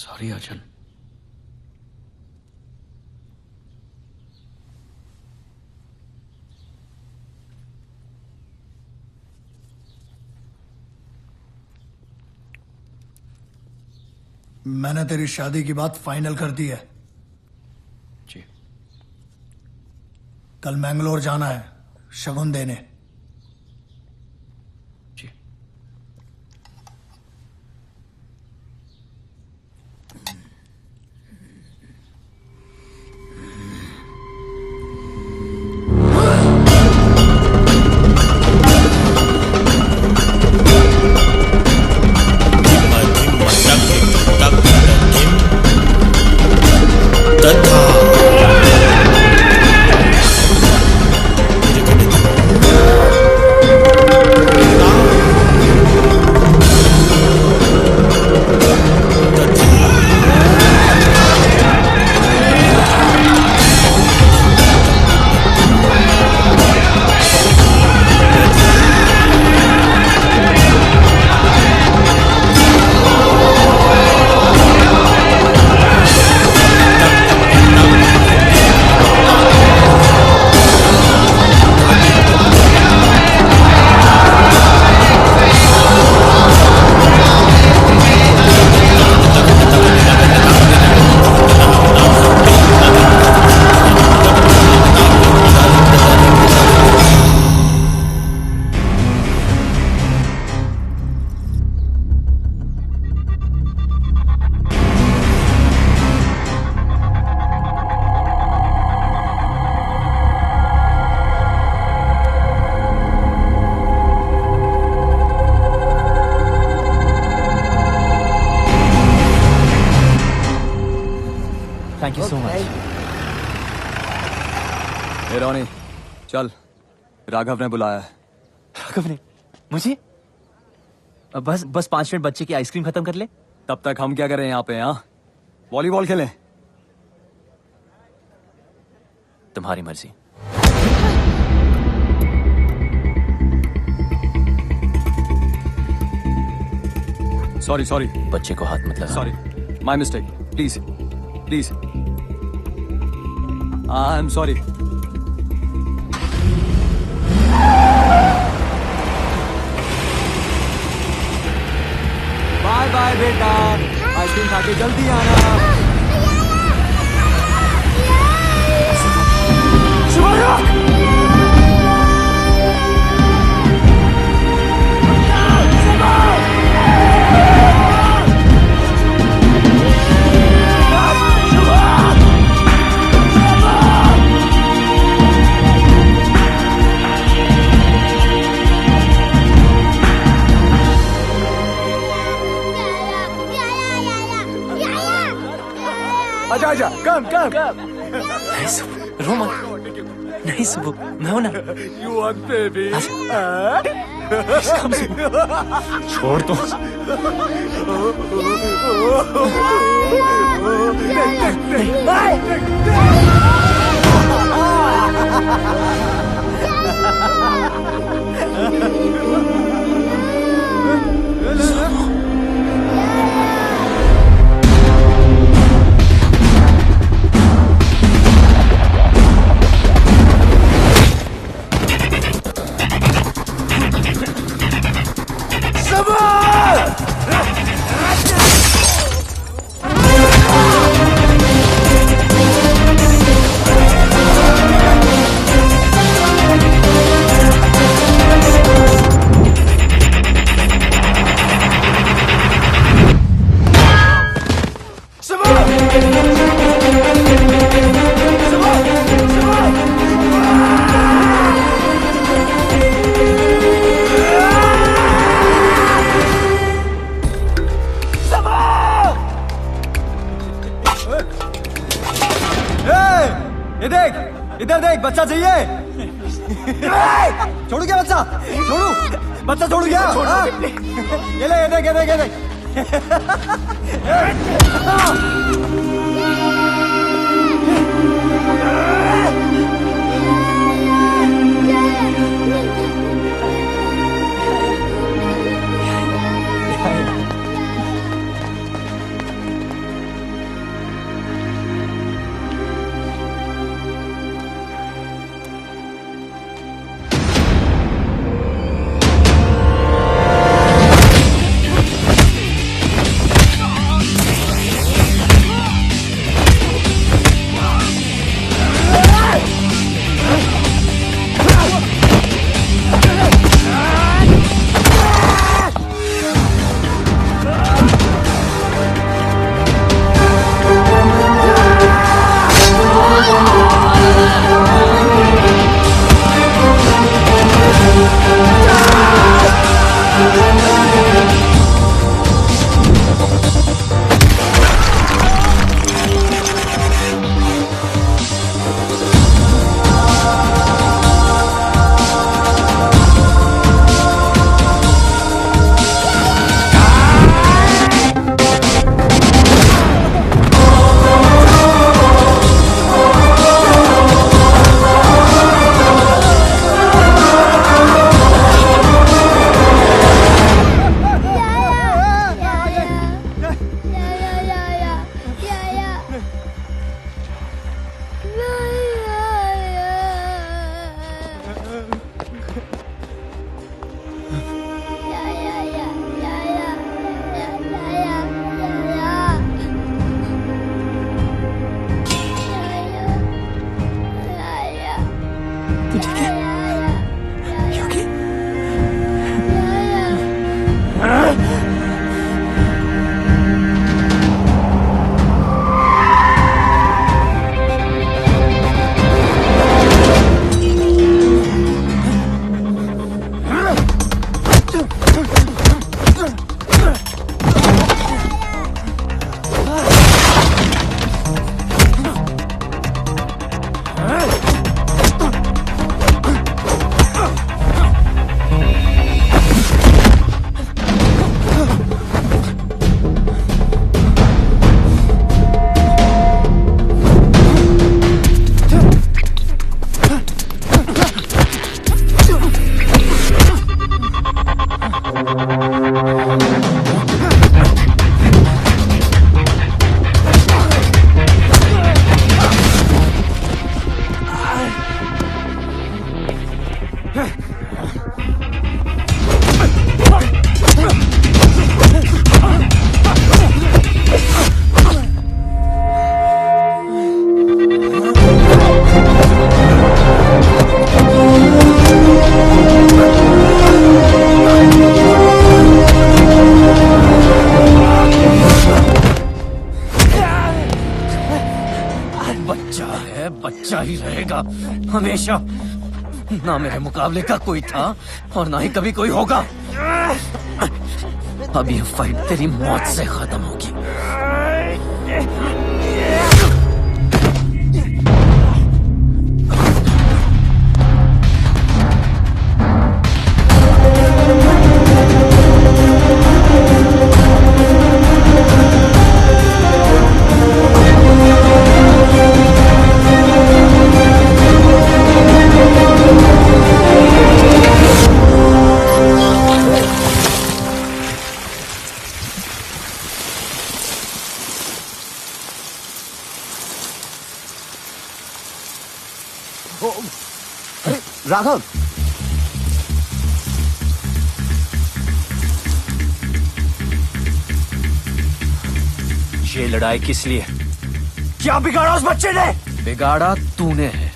Sorry आंचल। मैंने तेरी शादी की बात फाइनल कर दी है। जी। कल मैंगलोर जाना है शगुन देने। जी। Thank you so much. Hey Roni, चल, राघव ने बुलाया है। राघव ने मुझे? बस 5 मिनट बच्चे की आइसक्रीम खत्म कर ले। तब तक हम क्या करें यहाँ पे? हाँ, वॉलीबॉल खेलें। तुम्हारी मर्जी। सॉरी बच्चे को हाथ मत लगा। Sorry, my mistake. Please I am sorry. Bye bye बेटा, आइसक्रीम खा के जल्दी आना। आजा, कम। नहीं सुबह, रो मत। नहीं सुबह, मैं हूं ना। You want baby? छोड़ दो। इधर देख, बच्चा चाहिए। छोड़ू क्या बच्चा? छोड़ू बच्चा, छोड़ू क्या? ये देख। है बच्चा ही रहेगा हमेशा। ना मेरे मुकाबले का कोई था और ना ही कभी कोई होगा। अब ये फाइट तेरी मौत से खत्म होगी। राघव, ये लड़ाई किस लिए? क्या बिगाड़ा उस बच्चे ने? बिगाड़ा तूने है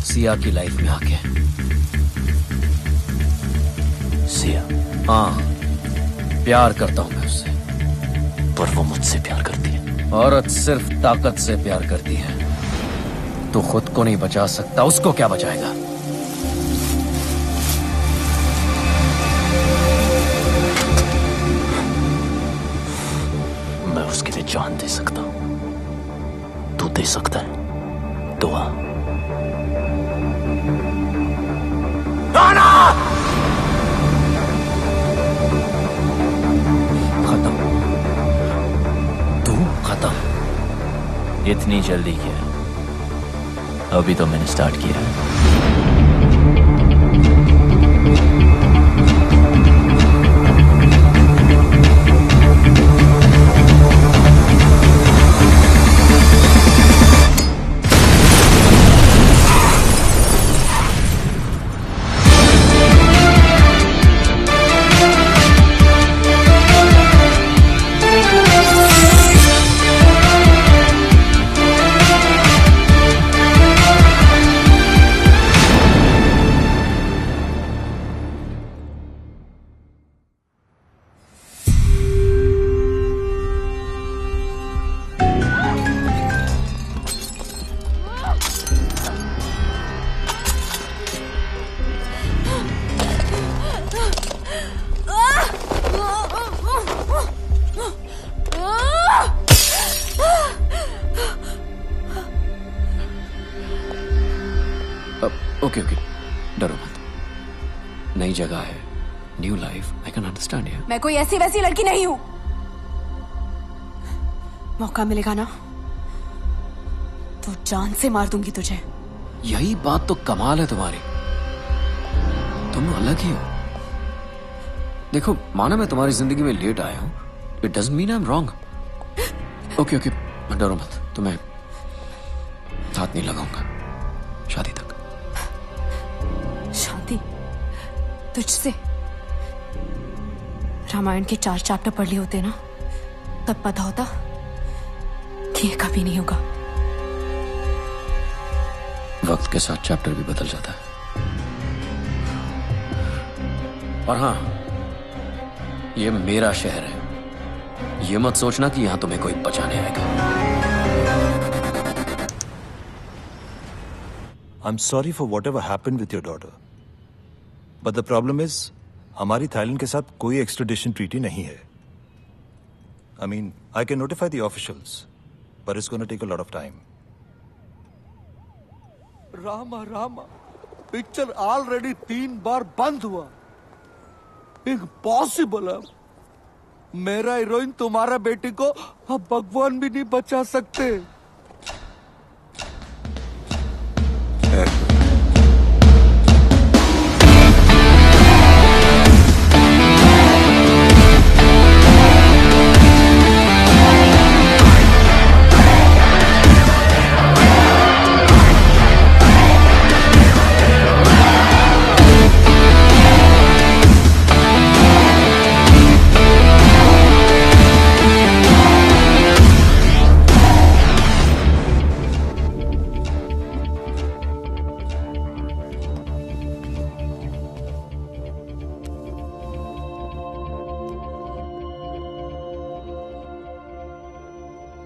सिया की लाइफ में आके। सिया? हाँ, प्यार करता हूं मैं उससे, पर वो मुझसे प्यार करती है। औरत सिर्फ ताकत से प्यार करती है। तू खुद को नहीं बचा सकता, उसको क्या बचाएगा? मैं उसके लिए जान दे सकता हूं, तू दे सकता है दुआ? खत्म, तू खत्म। इतनी जल्दी क्या? अभी तो मैंने स्टार्ट किया है। ओके ओके, डरो मत। नई जगह है, new life, I can understand you. मैं कोई ऐसी वैसी लड़की नहीं हूं। मौका मिलेगा ना तो जान से मार दूंगी तुझे। यही बात तो कमाल है तुम्हारी, तुम अलग ही हो। देखो, माना मैं तुम्हारी जिंदगी में लेट आया हूं, it doesn't mean I am wrong. Okay okay, डरो मत, तुम्हें हाथ नहीं लगाऊंगा शादी तक। शादी तुझसे? रामायण के 4 चैप्टर पढ़ लिए होते ना, तब पता होता कि ये कभी नहीं होगा। वक्त के साथ चैप्टर भी बदल जाता है। और हाँ, ये मेरा शहर है, ये मत सोचना कि यहां तुम्हें कोई बचाने आएगा। I'm sorry for whatever happened with your daughter. But the problem is, हमारी थाईलैंड के साथ कोई एक्सट्रेडिशन ट्रीटी नहीं है। I mean, I can notify the officials, but it's going to take a lot of time. Rama picture already 3 बार बंद हुआ। Impossible है। मेरा हीरोइन तुम्हारा बेटी को अब भगवान भी नहीं बचा सकते।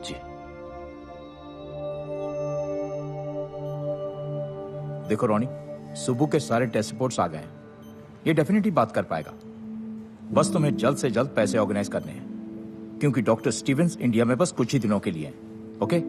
जी। देखो रोनी, सुबह के सारे टेस्ट रिपोर्ट्स आ गए हैं। ये डेफिनेटली बात कर पाएगा। बस तुम्हें जल्द से जल्द पैसे ऑर्गेनाइज करने हैं, क्योंकि डॉक्टर स्टीवेंस इंडिया में बस कुछ ही दिनों के लिए हैं। ओके?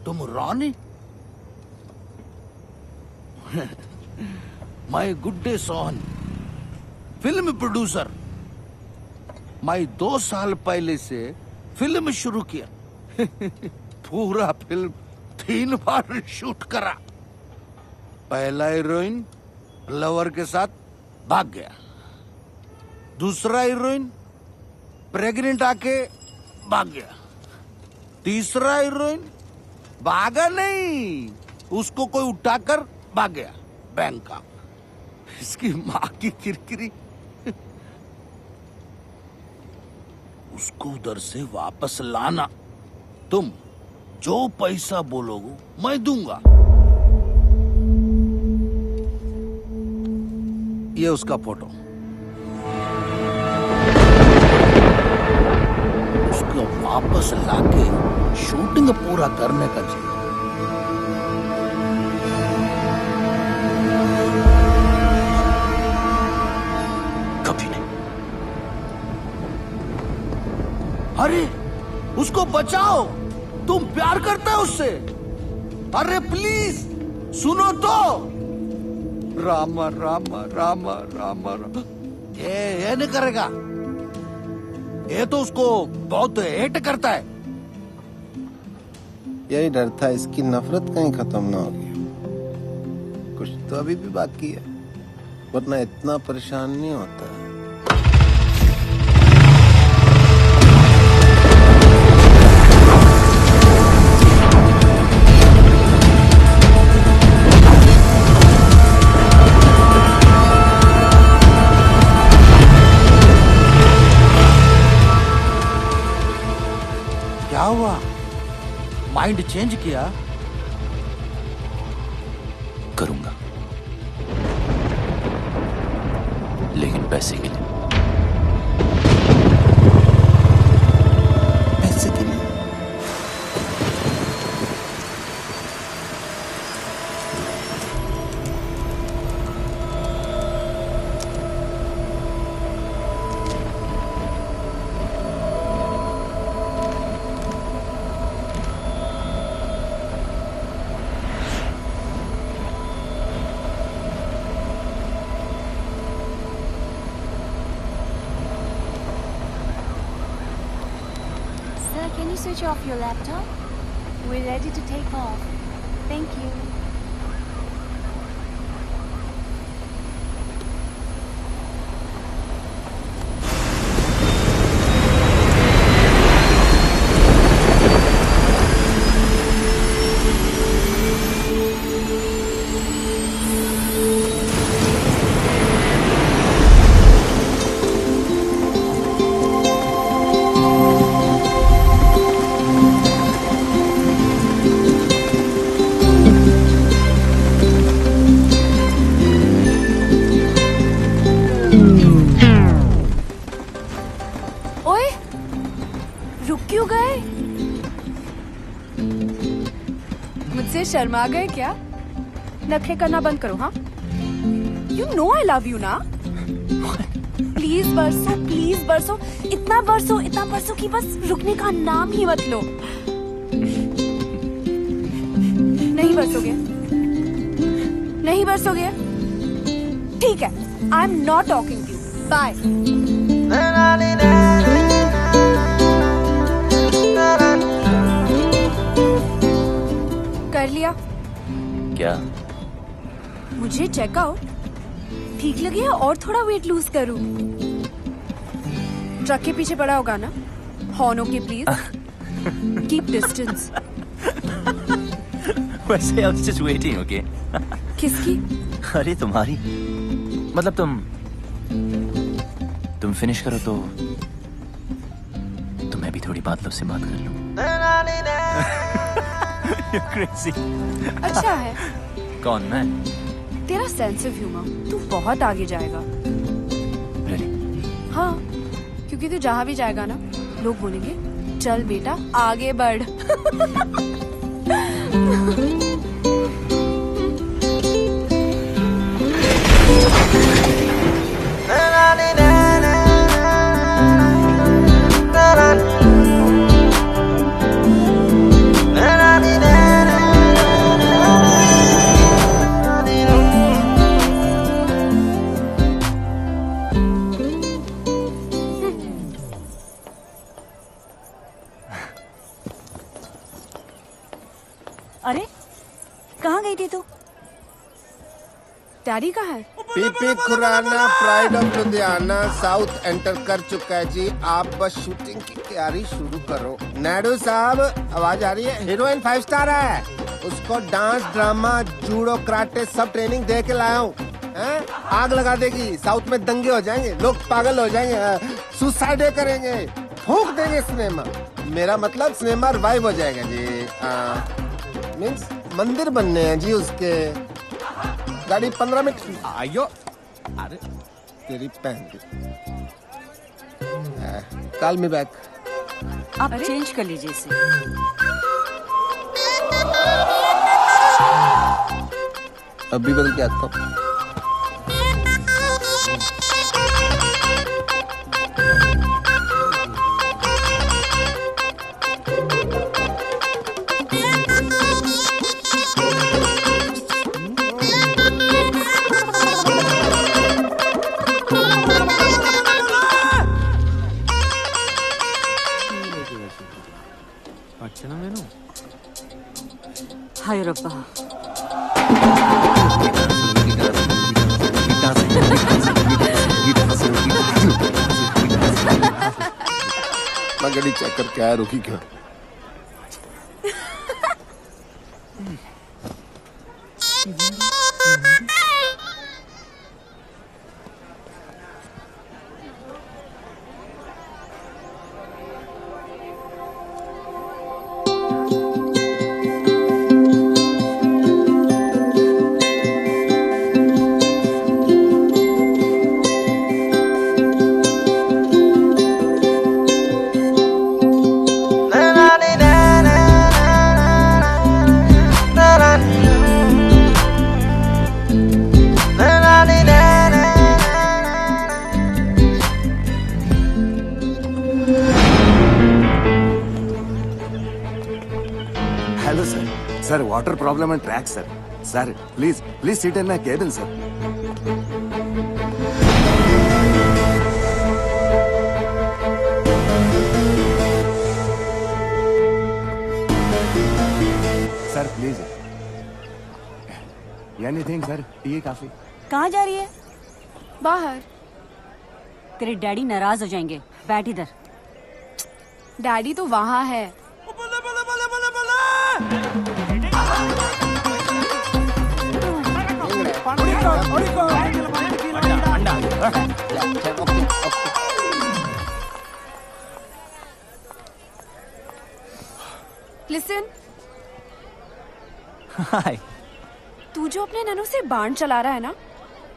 तुम Rani? My good day Sohan, film producer. मैं 2 साल पहले से फिल्म शुरू किया। पूरा फिल्म 3 बार शूट करा। पहला हीरोइन लवर के साथ भाग गया, दूसरा हीरोइन प्रेग्नेंट आके भाग गया, तीसरा हीरोइन भागा नहीं, उसको कोई उठाकर भाग गया बैंकॉक। इसकी माँ की किरकिरी। उसको उधर से वापस लाना। तुम जो पैसा बोलोगे मैं दूंगा। ये उसका फोटो। उसको वापस लाके शूटिंग पूरा करने का चाहिए। कभी नहीं। अरे उसको बचाओ, तुम प्यार करते हो उससे। अरे प्लीज सुनो तो। रामा रामा रामा रामा रामा। ये नहीं करेगा। ये तो उसको बहुत हेट करता है। यही डर था, इसकी नफरत कहीं खत्म ना होगी। कुछ तो अभी भी बाकी है, वरना इतना परेशान नहीं होता। क्या हुआ? माइंड चेंज किया? करूंगा, लेकिन पैसे के लिए। पैसे के लिए? Can you switch off your laptop? We're ready to take off. Thank you. ओए, रुक क्यों गए? मुझसे शर्मा गए क्या? नखरे करना बंद करो। हाँ, you know I love you ना। प्लीज बरसो, इतना बरसो कि बस रुकने का नाम ही मत लो। नहीं बरसोगे? ठीक है, I am not talking to you. Bye. कर लिया क्या? मुझे चेकआउट ठीक लगे या और थोड़ा वेट लूज करूं? ट्रक के पीछे पड़ा होगा ना? हॉर्न के प्लीज कीप डिस्टेंस। वैसे I was just waiting, okay? किसकी? अरे तुम्हारी, मतलब तुम फिनिश करो तो मैं भी थोड़ी बादलों से बात कर लूं। You're crazy. अच्छा है। कौन, मैं? तेरा सेंस ऑफ ह्यूमर, तू बहुत आगे जाएगा। Really? हाँ, क्योंकि तू जहाँ भी जाएगा ना, लोग बोलेंगे चल बेटा आगे बढ़। अरे कहाँ गई थी तू? डैडी कहाँ है? P P Khurana pride of Ludhiana south enter कर चुका है जी। आप बस शूटिंग की तैयारी शुरू करो। नायडू साहब आवाज आ रही है? हीरोइन 5 स्टार है, उसको डांस ड्रामा जूडो कराटे सब ट्रेनिंग दे के लाया हूँ। आग लगा देगी, साउथ में दंगे हो जाएंगे, लोग पागल हो जाएंगे, सुसाइड करेंगे, फूंक देंगे सिनेमा। मेरा मतलब सिनेमा रिवाइव हो जाएगा जी। मीन्स मंदिर बनने हैं जी उसके। गाड़ी 15 मिनट। आयो, अरे तेरी पहन कॉल मी बैक। आप चेंज कर लीजिए इसे। अभी बदल के आता हूँ। हाय रब्बा। मैं गाड़ी चेक करके आया, रुकी क्यों? Hello sir, sir water problem and track sir. Sir please please seat in my cabin sir. Sir please anything sir, T काफी। कहाँ जा रही है? बाहर। तेरे डैडी नाराज हो जाएंगे, बैठ इधर। डैडी तो वहाँ है। लिसन, हाय। तू जो अपने ननू से बाण चला रहा है ना,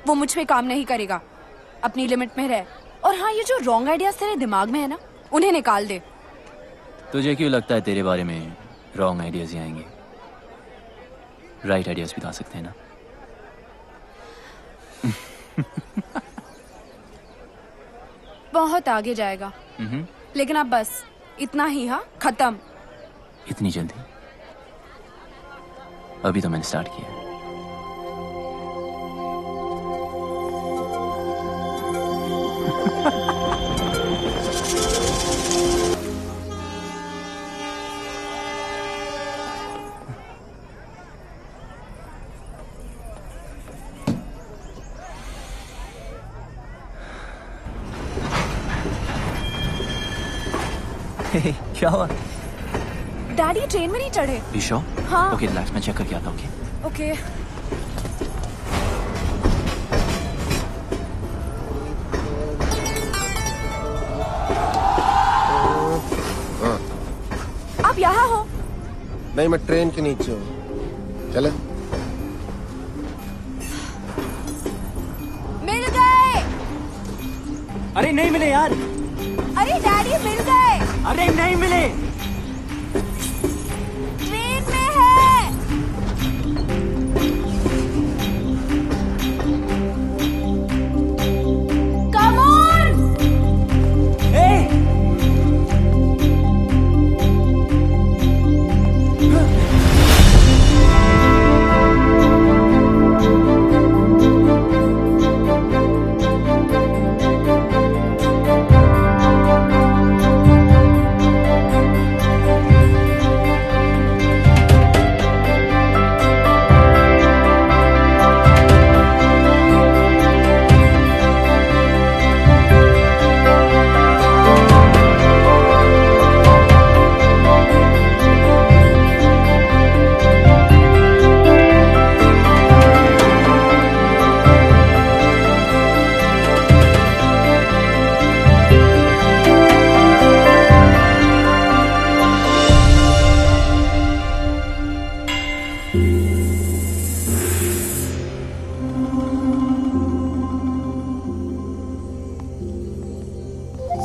वो मुझ पे काम नहीं करेगा। अपनी लिमिट में रह। और हाँ, ये जो रॉन्ग आइडियाज तेरे दिमाग में है ना, उन्हें निकाल दे। तुझे क्यों लगता है तेरे बारे में रॉन्ग आइडियाज ही आएंगे? राइट आइडियाज भी तो आ सकते हैं ना। बहुत आगे जाएगा। लेकिन अब बस इतना ही। हाँ, खत्म। इतनी जल्दी? अभी तो मैंने स्टार्ट किया। क्या हुआ? डैडी ट्रेन में नहीं चढ़े। You sure? हाँ। Okay, relax, मैं चेक करके आता हूँ. Okay? ओके आप यहाँ हो? नहीं, मैं ट्रेन के नीचे हूँ। चले। मिल गए। अरे नहीं मिले यार। अरे डैडी मिल गए। अरे नहीं मिले। ट्रेन में है। Come on!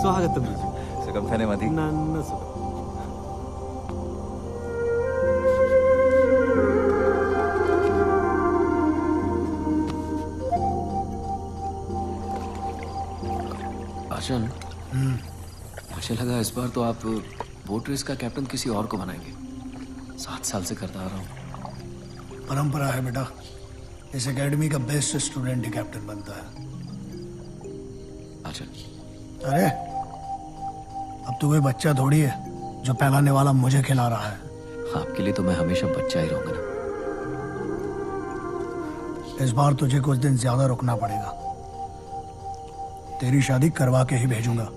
स्वागतम. सुगम खाने मधी. नाना सुगम. आशन, मुझे लगा इस बार तो आप बोट रेस का कैप्टन किसी और को बनाएंगे. 7 साल से करता आ रहा हूँ. परंपरा है बेटा. इस एकेडमी का बेस्ट स्टूडेंट ही कैप्टन बनता है. आशन, अरे अब तो कोई बच्चा थोड़ी है जो पहलाने वाला मुझे खिला रहा है. आपके लिए तो मैं हमेशा बच्चा ही रहूंगा ना. इस बार तुझे कुछ दिन ज्यादा रुकना पड़ेगा. तेरी शादी करवा के ही भेजूंगा.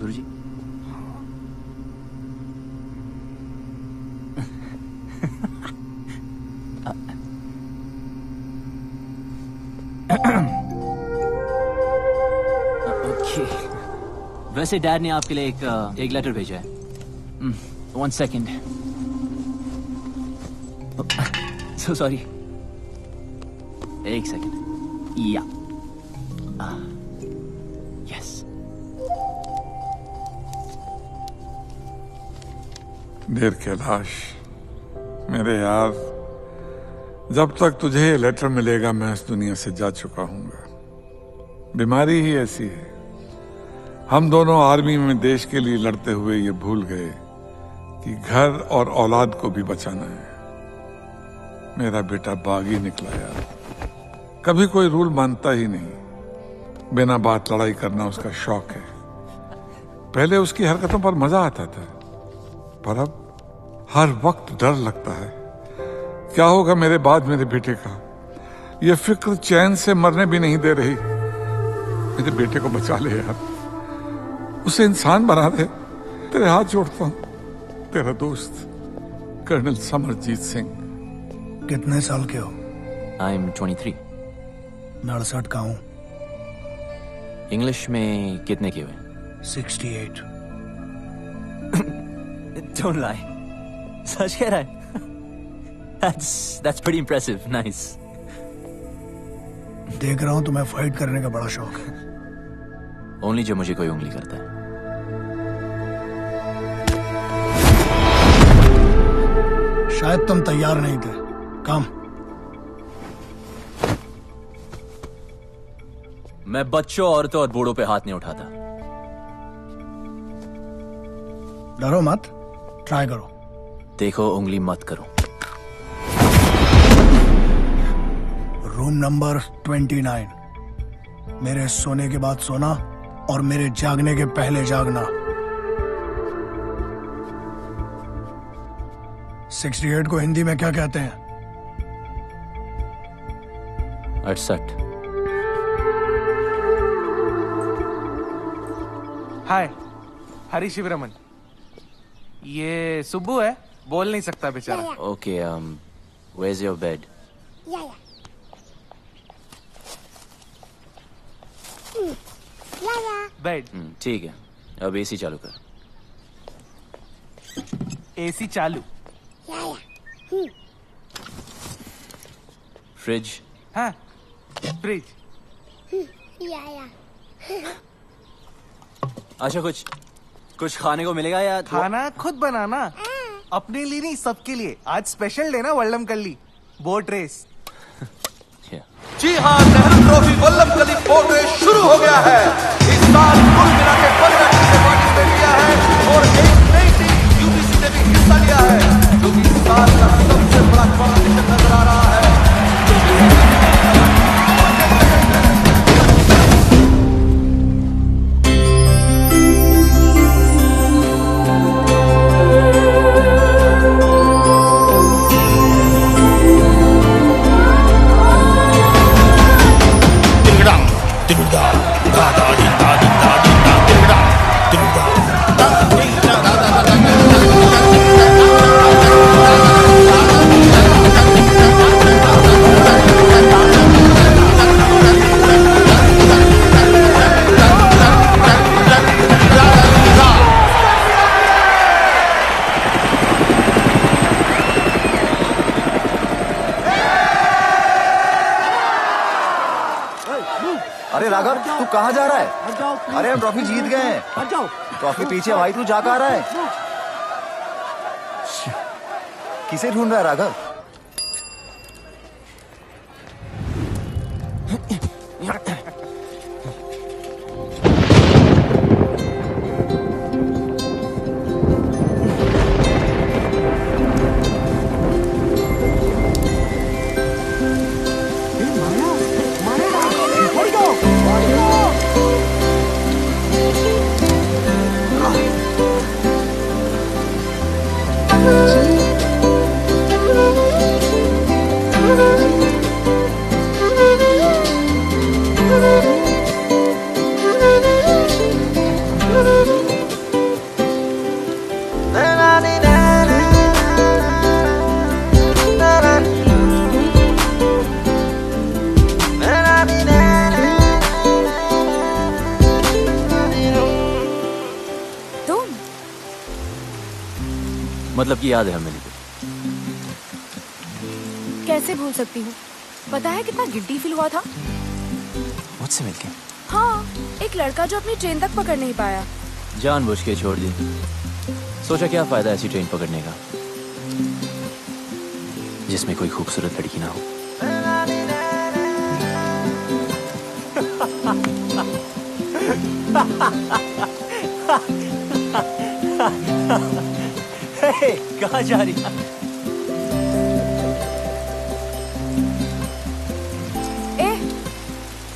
गुरुजी. ओके. वैसे डैड ने आपके लिए एक लेटर भेजा है. 1 सेकेंड. So sorry. 1 सेकेंड. या. यस. देर कैलाश, मेरे यार, जब तक तुझे ये लेटर मिलेगा मैं इस दुनिया से जा चुका हूंगा. बीमारी ही ऐसी है. हम दोनों आर्मी में देश के लिए लड़ते हुए ये भूल गए कि घर और औलाद को भी बचाना है. मेरा बेटा बागी निकला यार. कभी कोई रूल मानता ही नहीं. बिना बात लड़ाई करना उसका शौक है. पहले उसकी हरकतों पर मजा आता था, पर अब हर वक्त डर लगता है. क्या होगा मेरे बाद मेरे बेटे का. ये फिक्र चैन से मरने भी नहीं दे रही. मेरे बेटे को बचा ले यार. उसे इंसान बना दे. तेरे हाथ जोड़ता हूं. तेरा दोस्त कर्नल समरजीत सिंह. कितने साल के हो? I am 23. 69 का हूं. इंग्लिश में कितने के हुए? 68. Don't lie. सच कह रहा है? That's pretty impressive. Nice. देख रहा हूं तुम्हें फाइट करने का बड़ा शौक है. ओनली जब मुझे कोई उंगली करता है। शायद तुम तैयार नहीं थे। कम। मैं बच्चों, औरतों और बूढ़ों पे हाथ नहीं उठाता। डरो मत, ट्राई करो। देखो, उंगली मत करो। Room number 29। मेरे सोने के बाद सोना और मेरे जागने के पहले जागना। 68 को हिंदी में क्या कहते हैं? 68। हाय, हरी शिवरमन। ये सुब्बू है, बोल नहीं सकता बेचारा। Okay, where's your bed? Bed. ठीक है, अब एसी चालू कर। एसी चालू। फ्रिज। हाँ, फ्रिज। अच्छा, कुछ खाने को मिलेगा या खाना खुद बनाना? अपने लिए नहीं, सबके लिए। आज स्पेशल डे ना वल्लम कल्ली बोट रेस। जी हाँ, नेहरू ट्रॉफी वल्लम कली बोट रेस शुरू हो गया है। इस साल कुल मिला के 15 टीम ने पार्टिसिपेट किया है और एक नई टीम यूबीसी ने भी हिस्सा लिया है, जो कि इस साल का सबसे बड़ा कॉम्पिटिशन नजर आ रहा है। अरे राघव, तू कहाँ जा रहा है? अरे हम ट्रॉफी जीत गए हैं। ट्रॉफी पीछे भाई, तू जा कहाँ रहा है? किसे ढूंढ रहा है राघव? मतलब कि याद है हमें? कैसे भूल सकती हूँ? पता है कितना गिल्टी फील हुआ था मुझसे मिलके? हाँ, एक लड़का जो अपनी ट्रेन तक पकड़ नहीं पाया। जानबूझ के छोड़ दी। सोचा क्या फायदा ऐसी ट्रेन पकड़ने का जिसमें कोई खूबसूरत लड़की ना हो। कहाँ जा रही है?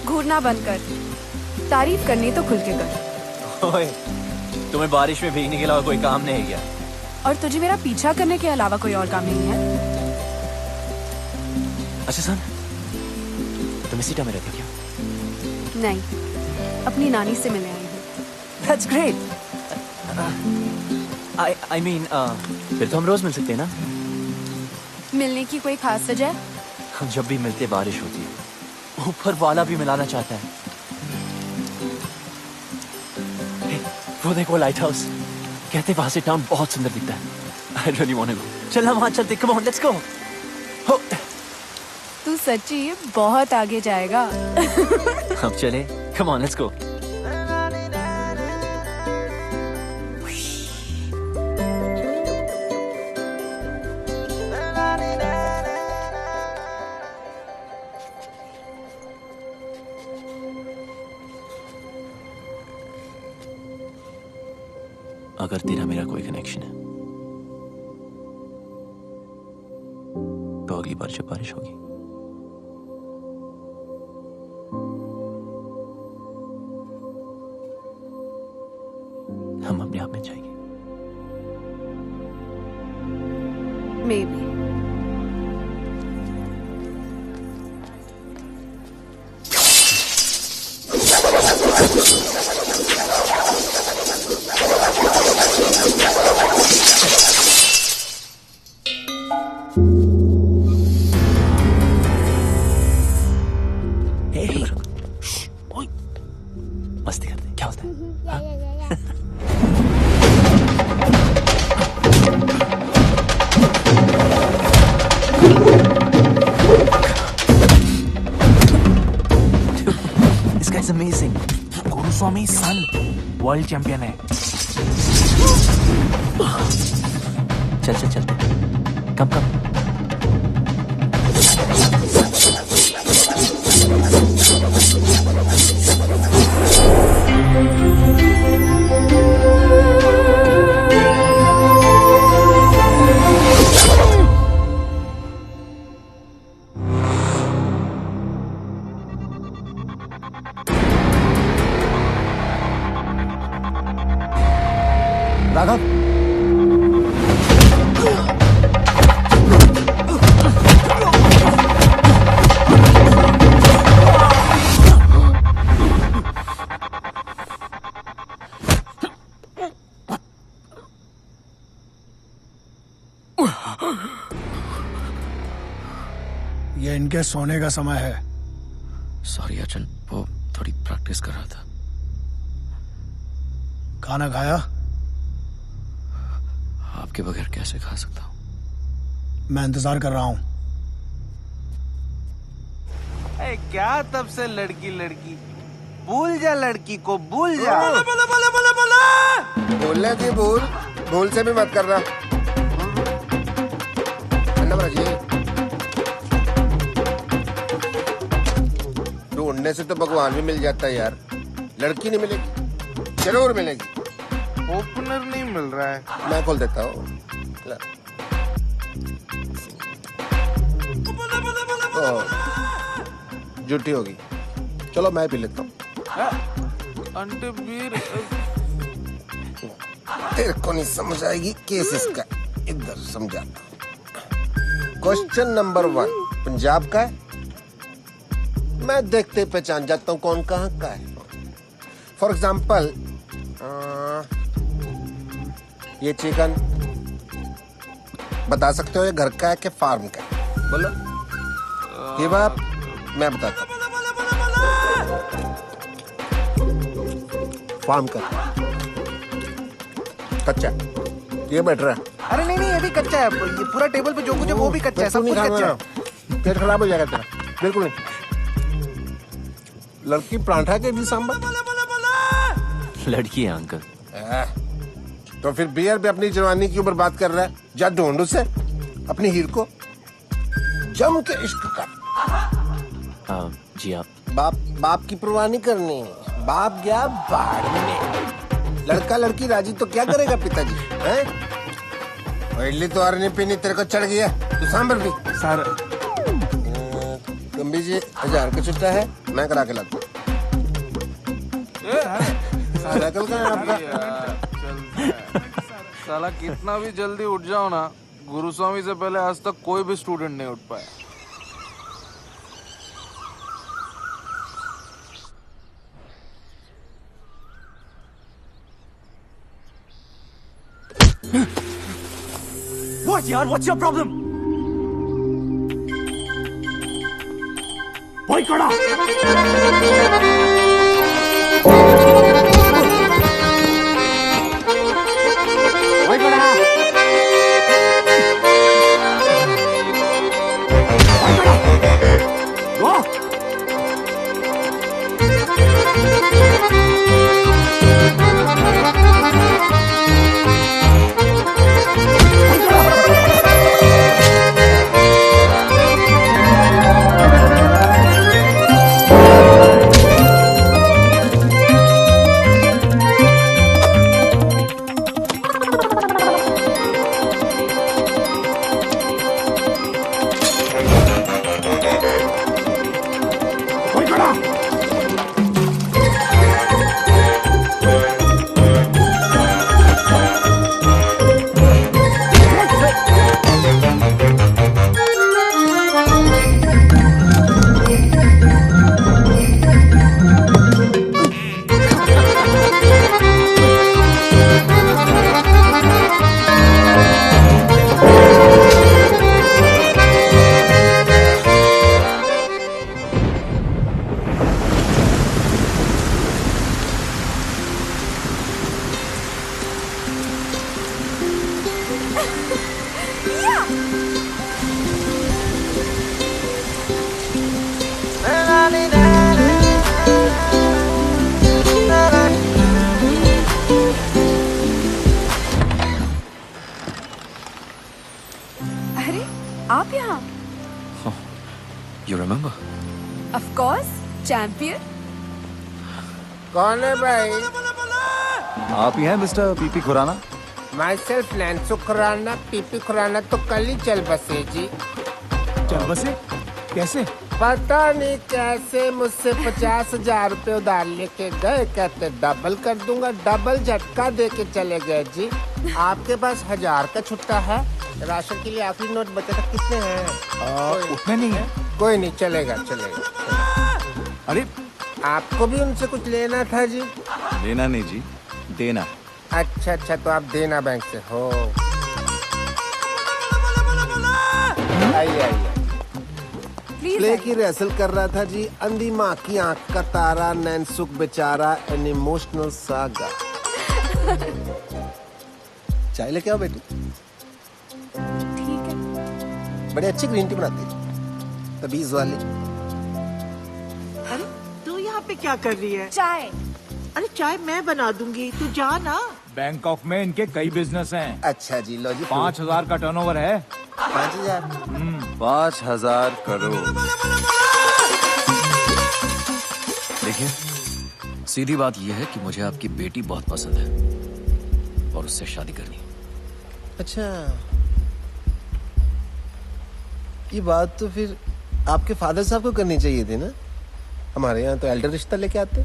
घूरना बंद कर। तारीफ करनी तो खुल के कर। ओए, तुम्हें बारिश में भीगने के अलावा कोई काम नहीं है क्या? और तुझे मेरा पीछा करने के अलावा कोई और काम नहीं है? अच्छा सुन, तुम इसी टाइम में रहते हो क्या? नहीं, अपनी नानी से मिलने आई हूँ। That's great. I mean, फिर तो हम रोज मिल सकते हैं ना? मिलने की कोई खास वजह? हम जब भी मिलते बारिश होती है, ऊपर वाला भी मिलाना चाहता है। Hey, वो देखो लाइट हाउस। कहते वहां से टाउन बहुत सुंदर दिखता है। I really want to go. चल हम वहां चलते। Come on, let's go. तू सच्ची बहुत आगे जाएगा। अब चले। Come on, let's go. अगर तेरा मेरा कोई कनेक्शन है तो अगली बार जब बारिश होगी हम अपने आप में जाएंगे। Maybe. मस्ती करते हैं, क्या होता है? This guy's amazing. Guruswami son world champion है। चल चलते कम राघव, ये इनके सोने का समय है। सॉरी अर्जुन, वो थोड़ी प्रैक्टिस कर रहा था। खाना खाया? आपके बगैर कैसे खा सकता हूँ? मैं इंतजार कर रहा हूँ। क्या तब से लड़की लड़की, भूल जा लड़की को, भूल जा। बोलने की भूल से भी मत करना। ढूंढने से तो भगवान भी मिल जाता है यार, लड़की नहीं मिलेगी, जरूर मिलेगी। ओपनर नहीं मिल रहा है। मैं खोल देता हूँ। झूठी होगी, चलो मैं पी लेता हूँ। अंटे बीर तेरे को नहीं समझ आएगी केस इसका, इधर समझाता हूँ। क्वेश्चन नंबर 1 पंजाब का है। मैं देखते ही पहचान जाता हूँ कौन कहाँ का है। फॉर एग्जाम्पल ये चिकन बता सकते हो ये घर का है कि फार्म का है? बोलो। ये बात मैं बताता हूँ, फार्म का कच्चा, ये बेटर है। अरे नहीं ये भी कच्चा है। ये पूरा टेबल पे जो कुछ है वो भी कच्चा है, सब कुछ कच्चा है। पेट खराब हो जाएगा तेरा। बिल्कुल नहीं। लड़की परांठा के भी सांबर। लड़की है अंकल। तो फिर बियर पे अपनी जवानी की बर्बाद कर रहा है। जा ढूंढ उसे, अपनी हीर को, जम के इश्क कर। जी आप बाप की परवाह नहीं करनी। बाप गया बाढ़ में, लड़का लड़की राजी तो क्या करेगा पिताजी? हैं? इडली तो और नहीं पीनी, तेरे को चढ़ गया। तू सांबर भी। सर गंभी जी 1000 का छुट्टा है, मैं करा के लाता हूँ। साइकिल का है आपका? साला कितना भी जल्दी उठ जाओ ना, गुरुस्वामी से पहले आज तक कोई भी स्टूडेंट नहीं उठ पाया। What यार? What's your problem? भाई कड़ा। अरे आप यहाँ? You remember? Of course, champion. कौन है भाई? आप ही हैं mister PP Khurana? Myself नैन्सो खुराना, पीपी खुराना तो कल ही चल बसे जी। चल बसे? कैसे? पता नहीं कैसे मुझसे 50,000 रुपए उधार लेके गए, कहते डबल कर दूंगा, डबल झटका दे के चले गए जी। आपके पास 1000 का छुट्टा है? राशन के लिए आखिरी नोट बचा था, कितने हैं? उतने नहीं है। कोई नहीं, चलेगा चलेगा। अरे आपको भी उनसे कुछ लेना था जी? लेना नहीं जी, देना। अच्छा अच्छा, तो आप देना बैंक से हो। आइए आइए। प्ले की रिहर्सल कर रहा था जी। अंधी माँ की आंख का तारा, नैनसुख बेचारा, एन इमोशनल सागा। चाय लेके आओ बेटी। ठीक है। बड़े अच्छी ग्रीन टी बनाती है, तबीज वाली। अरे तू यहाँ पे क्या कर रही है? चाय। अरे चाय मैं बना दूंगी, तू जा ना। बैंकॉक में इनके कई बिजनेस हैं। अच्छा जी, लो जी। 5,000 का टर्नओवर है। 5,000? 5,000 करोड़। देखिए, सीधी बात यह है कि मुझे आपकी बेटी बहुत पसंद है और उससे शादी करनी है। अच्छा, ये बात तो फिर आपके फादर साहब को करनी चाहिए थी ना। हमारे यहाँ तो एल्डर रिश्ता लेके आते।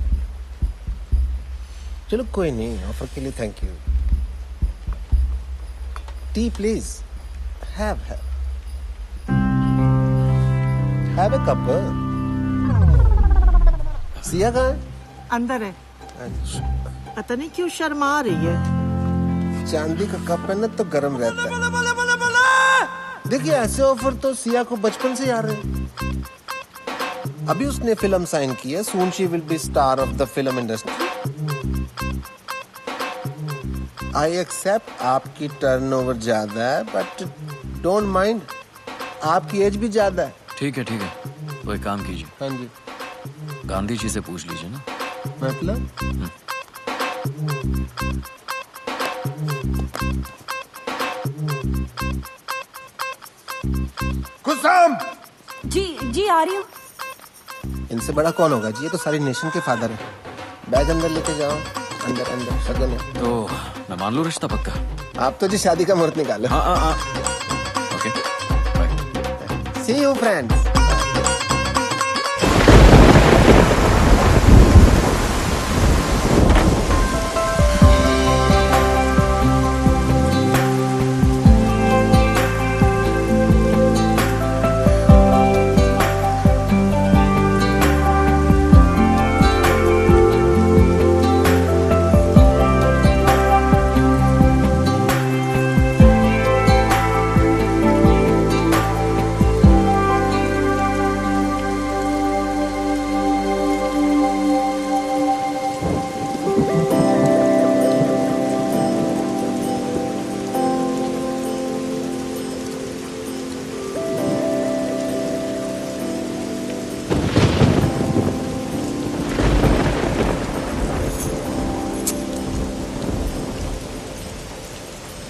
चलो कोई नहीं, ऑफर के लिए thank you. T please. Have a cup. Siya कहाँ है? अंदर है। अच्छा, पता नहीं क्यों शर्मा रही है। चांदी का कप है ना तो गर्म रहता है। देखिए, ऐसे ऑफर तो सिया को बचपन से आ रहे हैं। अभी उसने फिल्म साइन की है, soon she will be star of the film industry. I accept आपकी टर्नओवर ज्यादा है, बट डोंट माइंड, आपकी एज भी ज्यादा है। ठीक है ठीक है, तो एक काम कीजिए। हाँ जी। गांधी जी से पूछ लीजिए ना। मतलब? कुसुम! जी आ रही हूँ। इनसे बड़ा कौन होगा जी, ये तो सारी नेशन के फादर है। बैग अंदर लेके जाओ। अंदर अंदर शगन है। तो मैं मान लूं रिश्ता पक्का? आप तो जी शादी का मुहूर्त निकालो। हाँ। Okay, bye. See you friends.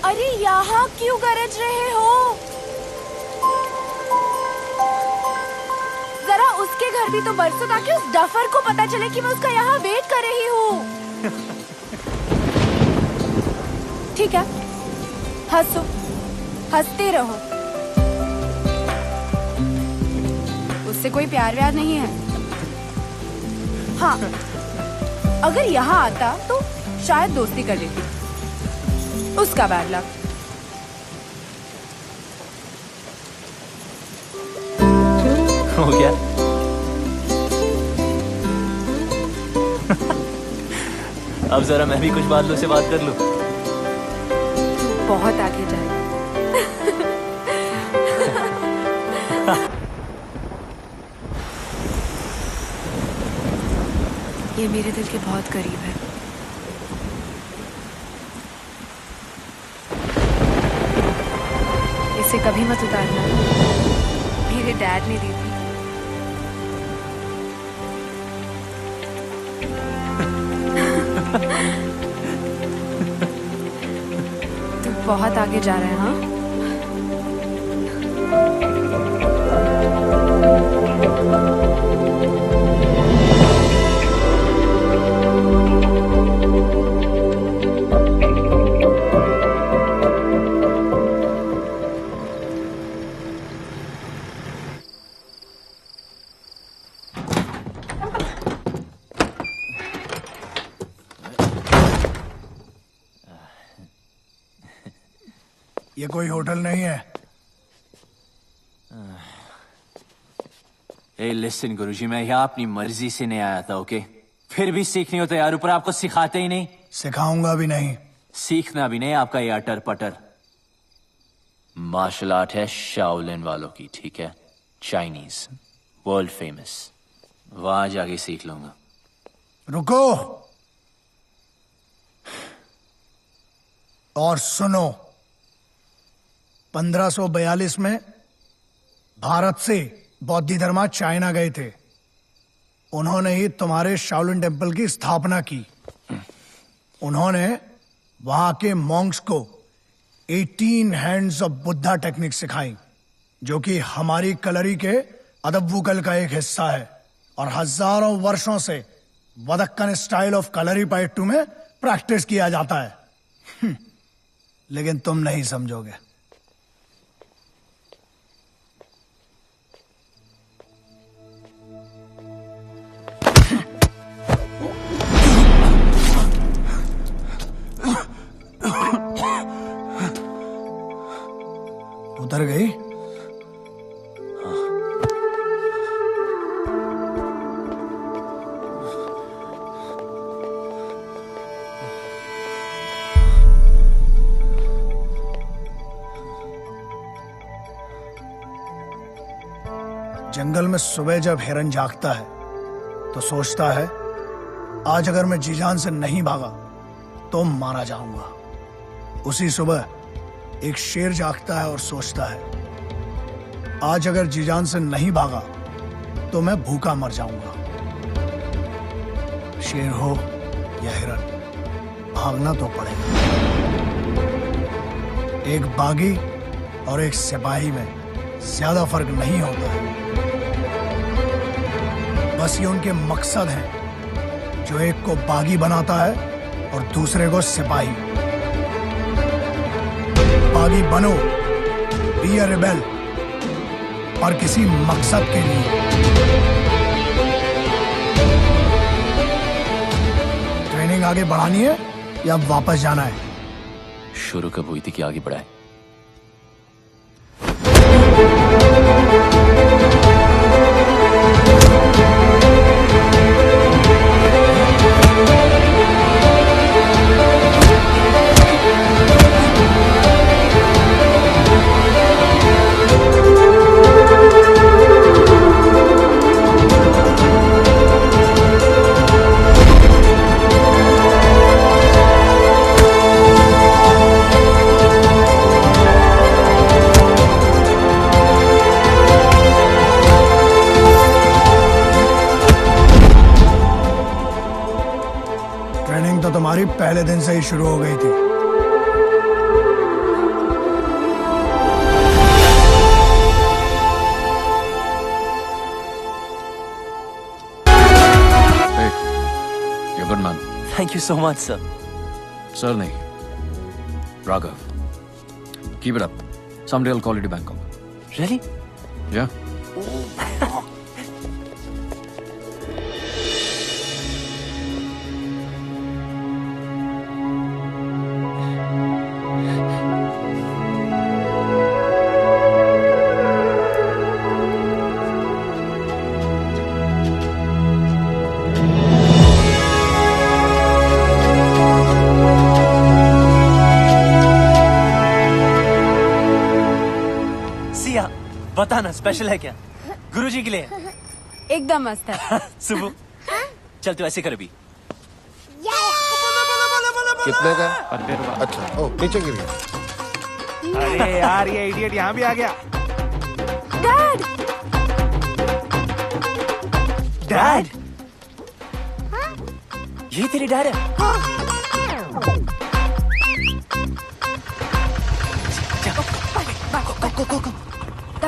अरे यहाँ क्यों गरज रहे हो? जरा उसके घर भी तो बरसो ताकि उस डफर को पता चले कि मैं उसका यहाँ वेट कर रही हूँ। ठीक है, हंसो, हंसते रहो। उससे कोई प्यार व्यार नहीं है। हाँ, अगर यहाँ आता तो शायद दोस्ती कर लेती। उसका बैड लक। हो गया। अब जरा मैं भी कुछ बादलों से बात कर लूं। बहुत आगे जाए। ये मेरे दिल के बहुत करीब है। इसे कभी मत उतारना, मेरे डैड ने दी थी। तू बहुत आगे जा रहा है। हाँ, ये कोई होटल नहीं है। ए लिसन गुरुजी, मैं यहाँ अपनी मर्जी से नहीं आया था, ओके? फिर भी सीखनी हो तो यार, ऊपर आपको सिखाते ही नहीं। सिखाऊंगा भी नहीं। सीखना भी नहीं आपका ये अटर पटर। मार्शल आर्ट है शाओलिन वालों की, ठीक है? Chinese, world famous. वहां जाके सीख लूंगा। रुको और सुनो। 1542 में भारत से बौद्ध धर्मा चाइना गए थे। उन्होंने ही तुम्हारे शाओलिन टेम्पल की स्थापना की। उन्होंने वहां के मॉन्क्स को 18 हैंड्स ऑफ बुद्धा टेक्निक सिखाई, जो कि हमारी कलरी के अदब्बुकल का एक हिस्सा है और हजारों वर्षों से वदक्कन स्टाइल ऑफ कलरी पाइट्टू में प्रैक्टिस किया जाता है। लेकिन तुम नहीं समझोगे। उतर गई? जंगल में सुबह जब हिरन जागता है तो सोचता है, आज अगर मैं जी जान से नहीं भागा तो मारा जाऊंगा। उसी सुबह एक शेर जागता है और सोचता है, आज अगर जी जान से नहीं भागा तो मैं भूखा मर जाऊंगा। शेर हो या हिरन, भागना तो पड़ेगा। एक बागी और एक सिपाही में ज्यादा फर्क नहीं होता है। बस ये उनके मकसद हैं, जो एक को बागी बनाता है और दूसरे को सिपाही। बागी बनो, बी अ रिबेल, पर किसी मकसद के लिए। ट्रेनिंग आगे बढ़ानी है या वापस जाना है? शुरू कब हुई थी कि आगे बढ़ाए? ट्रेनिंग तो तुम्हारी पहले दिन से ही शुरू हो गई थी। Hey, you're a good man. Thank you so much, sir. Sir नहीं, Raghav. Keep it up. Someday I'll call you to Bangkok. Really? Yeah. बताना स्पेशल है क्या? गुरुजी के लिए है। एकदम मस्त है। सुबह चल तू ऐसे कर अभी। कितने का? अच्छा, ओ नीचे गिर गया। अरे यार ये इडियट यहाँ भी आ गया। डैड डैड ये तेरे डैड है?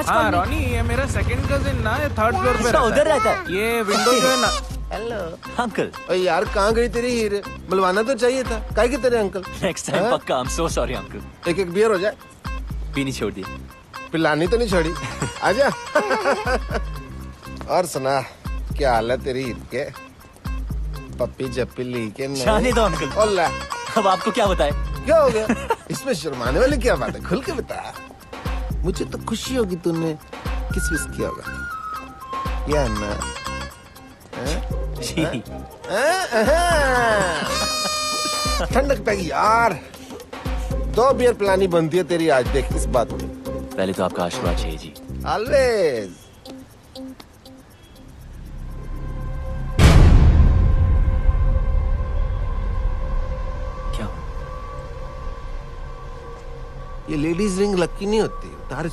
हाँ रॉनी, ये मेरा सेकंड कजिन ना, ये थर्ड फ्लोर पे उधर रहता है। ये विंडो जो है ना। Hello uncle. ओए यार कहाँ गई तेरी हीरे? बुलवाना तो चाहिए था। काहे के तेरे अंकल? नेक्स्ट टाइम पक्का। I am so sorry uncle. एक एक बियर हो जाए। पीनी छोड़ दी। पिलानी तो नहीं छोड़ी। आजा। और सुना, क्या हाल है तेरी हीर के? पप्पी जप्पी ली के नहीं? जाने दो अंकल। ओला अब आपको क्या बताए? क्या हो गया? इसमें शर्माने वाली क्या बात है? खुल के बता। मुझे तो खुशी होगी तूने किस विस किया होगा। या ना? जी। ठंडक पैगी यार। 2 बियर पिलानी बनती है तेरी आज, देख इस बात में। पहले तो आपका आशीर्वाद चाहिए जी। ऑलवेज। क्या? ये लेडीज रिंग लक्की नहीं होती। तारे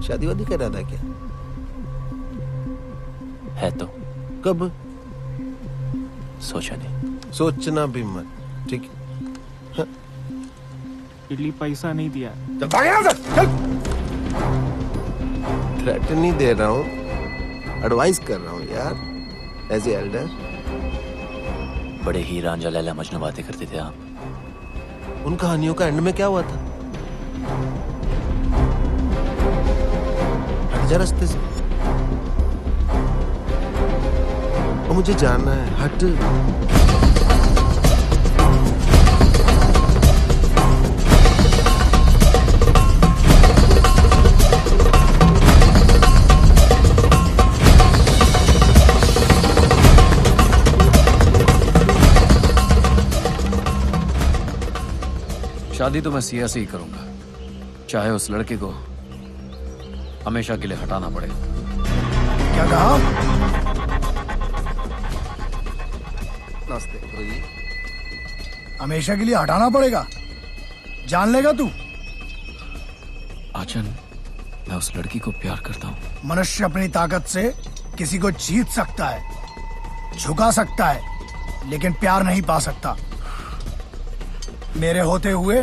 शादी वादी कर रहा था क्या? है तो। कब? सोचा नहीं। सोचना भी मत, ठीक है? इडली पैसा नहीं दिया। चल भाग यहाँ से, चल। थ्रेट नहीं दे रहा हूँ, एडवाइस कर रहा हूँ यार, एज ए एल्डर। बड़े ही रांझा लैला मजनू बातें करते थे आप। उन कहानियों का एंड में क्या हुआ था? हट जा रास्ते से। और मुझे जाना है, हट। शादी तो मैं सिया से ही करूंगा, चाहे उस लड़के को हमेशा के लिए हटाना पड़े। क्या कहा? नमस्ते गुरुजी। हमेशा के लिए हटाना पड़ेगा? जान लेगा तू? आचन, मैं उस लड़की को प्यार करता हूँ। मनुष्य अपनी ताकत से किसी को जीत सकता है, झुका सकता है, लेकिन प्यार नहीं पा सकता। मेरे होते हुए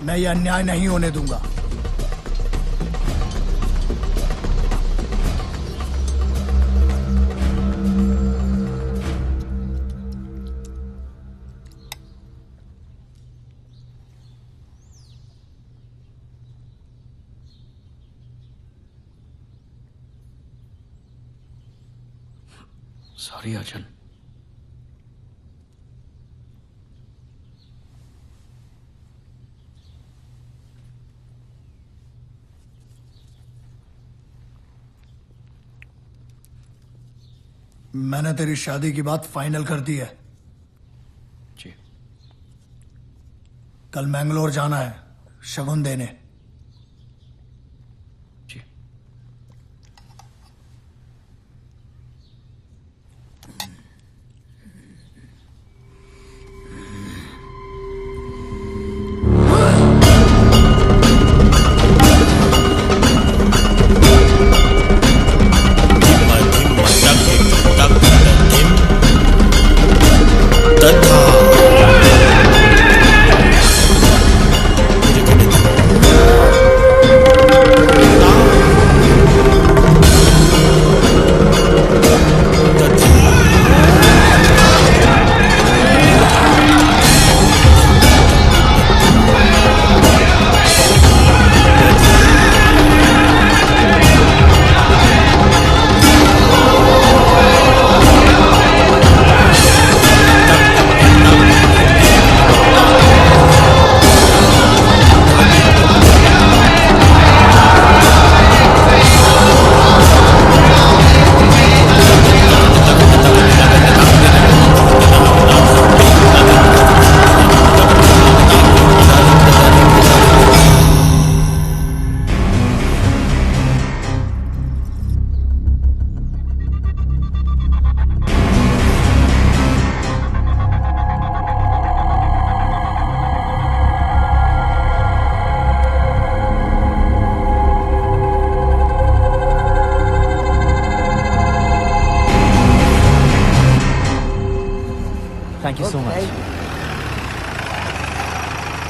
मैं ये अन्याय नहीं होने दूंगा। सॉरी आचन। मैंने तेरी शादी की बात फाइनल कर दी है। जी। कल मैंगलोर जाना है शगुन देने। जी। तथा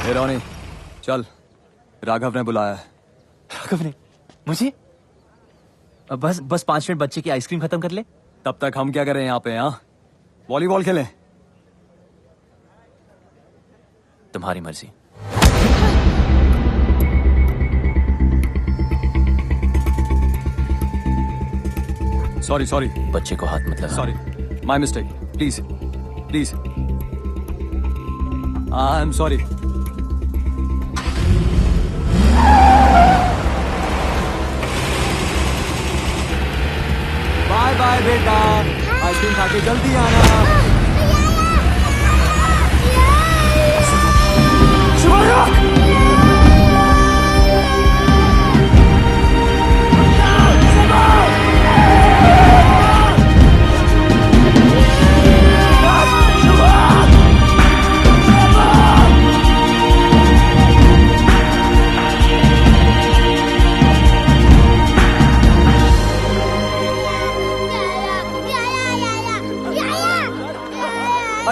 हे रोनी, चल, राघव ने बुलाया है। राघव ने मुझे? बस 5 मिनट बच्चे की आइसक्रीम खत्म कर ले। तब तक हम क्या करें यहाँ पे? हाँ, वॉलीबॉल खेलें। तुम्हारी मर्जी। सॉरी बच्चे को हाथ मत लगा। Sorry, my mistake. Please I am sorry. Bye bye बेटा, आइसक्रीम खा के जल्दी आना।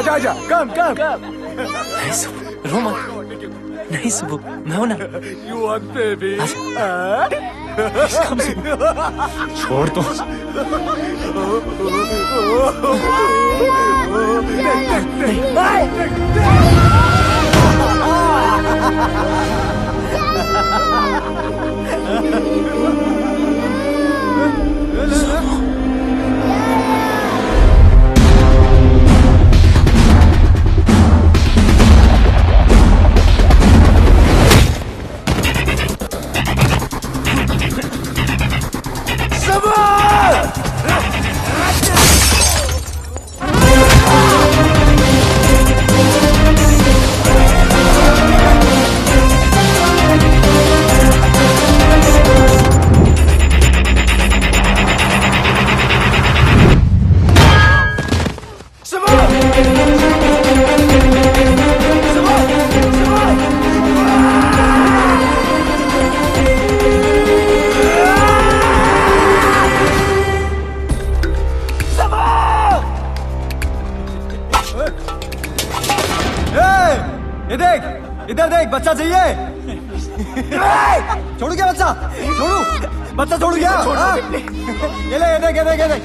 आजा, कम। नहीं सुबह, रो मत। नहीं सुबह, मैं हूं ना। You want baby? कम छोड़ दो। इधर देख, बच्चा चाहिए? छोड़ू क्या बच्चा? बच्चा छोड़ू क्या? ये देख।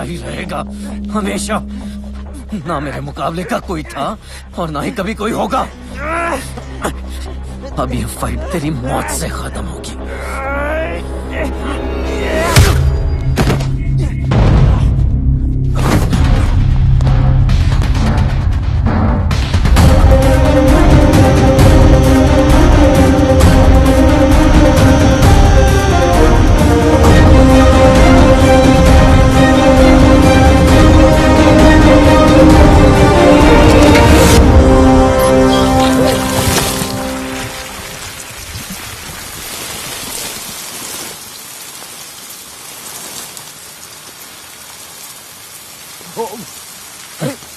ही रहेगा हमेशा। ना मेरे मुकाबले का कोई था और ना ही कभी कोई होगा। अब ये फाइट तेरी मौत से खत्म होगी।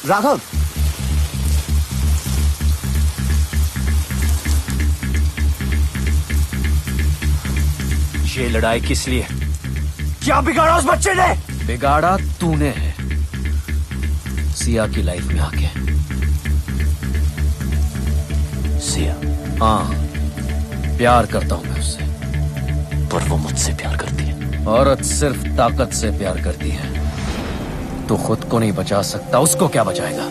राघव, ये लड़ाई किस लिए? क्या बिगाड़ा उस बच्चे ने? बिगाड़ा तूने है सिया की लाइफ में आके। सिया? हाँ, प्यार करता हूं मैं उससे। पर वो मुझसे प्यार करती है। औरत सिर्फ ताकत से प्यार करती है। तो खुद को नहीं बचा सकता, उसको क्या बचाएगा?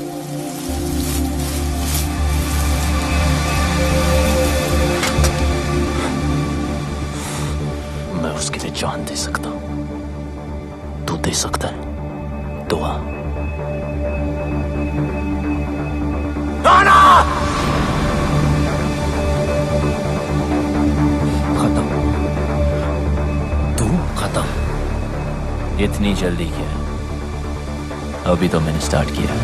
मैं उसके लिए जान दे सकता हूं। तू दे सकता है दुआ? खत्म। तू खत्म। इतनी जल्दी क्या? अभी तो मैंने स्टार्ट किया है।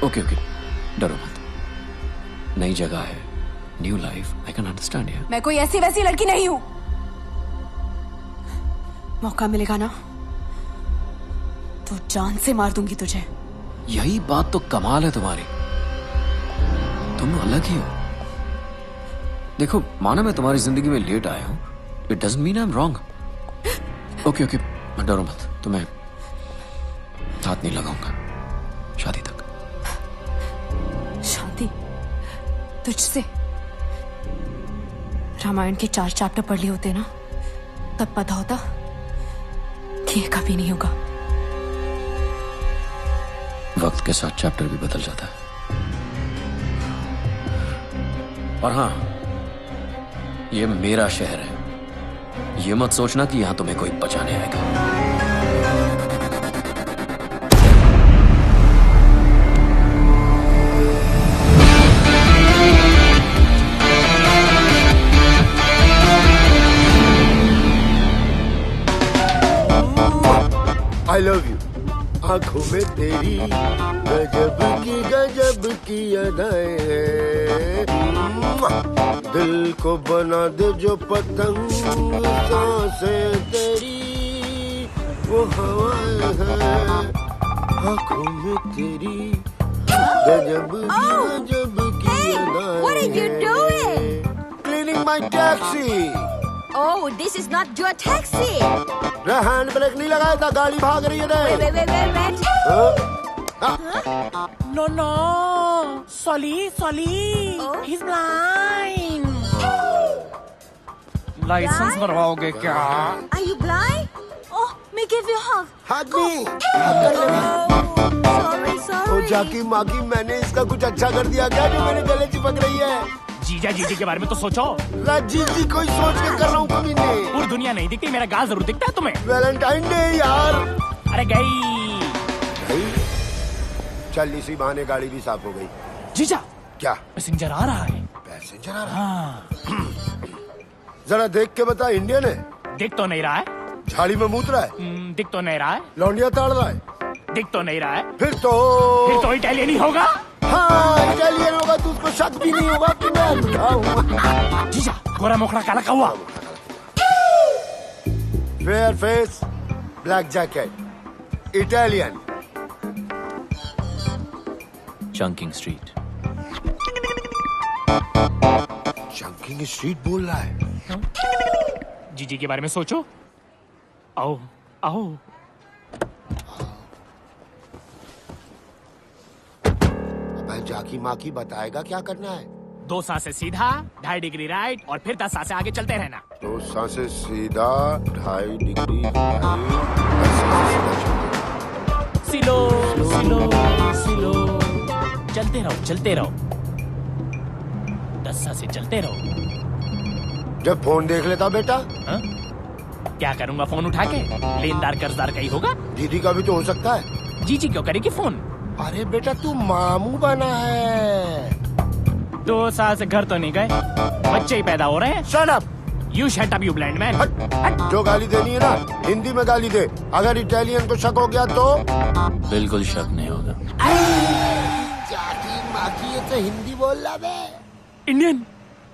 ओके ओके, डरो मत। नई जगह है, new life, I can understand यार। मैं कोई ऐसी वैसी लड़की नहीं हूं। मौका मिलेगा ना तो जान से मार दूंगी तुझे। यही बात तो कमाल है तुम्हारी, तुम अलग ही हो। देखो, माना मैं तुम्हारी जिंदगी में लेट आया हूं, it doesn't mean I am wrong. Okay okay, डरो मत, तुम्हें हाथ नहीं लगाऊंगा शादी तक। शादी तुझसे? रामायण के 4 चैप्टर पढ़ लिए होते ना, तब पता होता कि ये कभी नहीं होगा। वक्त के साथ चैप्टर भी बदल जाता है। और हाँ, ये मेरा शहर है, ये मत सोचना कि यहां तुम्हें कोई बचाने आएगा। I love you. आंखों में तेरी गजब की अदाएं हैं। दिल को बना दे जो पतंग, सांसें तेरी वो हवाएं हैं। आंखों में तेरी गजब की अदाएं। What are you doing? Cleaning my taxi. Oh, this is not your taxi. Hand brake नहीं लगाया था, गाड़ी भाग रही है। Wait. No. Solly. He's blind. License बनवाओगे क्या? Are you blind? Oh, may give you a hug. Hug me. Sorry. ओ जाकी माकी, मैंने इसका कुछ अच्छा कर दिया क्या जो मेरे गले चिपक रही है? जीजा के बारे में तो सोचो। जी कोई सोच के कर रहा हूँ कभी नहीं। पूरी दुनिया नहीं दिखती, मेरा गाल जरूर दिखता है तुम्हें। वैलेंटाइन डे यार। अरे गई भाई चल, इसी बहाने गाड़ी भी साफ हो गई। जीजा क्या पैसेंजर आ रहा है? पैसेंजर आ रहा है? जरा देख के बता, इंडियन है? दिख तो नहीं रहा है। झाड़ी में मूत रहा है? दिख तो नहीं रहा है। लौंडिया ताड़ रहा है? दिख तो नहीं रहा है। फिर तो इटालियन ही होगा। हाँ, इटालियन होगा तो उसको शक भी नहीं होगा कि मैं लुटा हूँ। जीजा गोरा मोखड़ा काला कौवा। Fair face, black jacket, Italian. Chunking street. Chunking street बोल रहा है? जीजी के बारे में सोचो। आओ आओ। भाई जाकी माँ की बताएगा क्या करना है? 2 सांसें सीधा, 2.5 डिग्री राइट और फिर 10 सांसें आगे चलते रहना। 2 सांसें सीधा, 2.5 डिग्री राइट, 10 सांसें सीधा चलते। सिलो सिलो सिलो, चलते रहो चलते रहो, 10 सांसें चलते रहो। जब फोन देख लेता बेटा? हा? क्या करूंगा फोन उठा के? लेनदार कर्जदार का ही होगा। दीदी का भी तो हो सकता है। जीजी क्यों करेगी फोन? अरे बेटा तू मामू बना है। 2 साल से घर तो नहीं गए, बच्चे ही पैदा हो रहे हैं। Shut up. You shut up you blind man. जो गाली देनी है ना हिंदी में गाली दे। अगर इटालियन को शक हो गया तो? बिल्कुल शक नहीं होगा। जाकी माँ की, ये तो हिंदी बोल रहा बे। इंडियन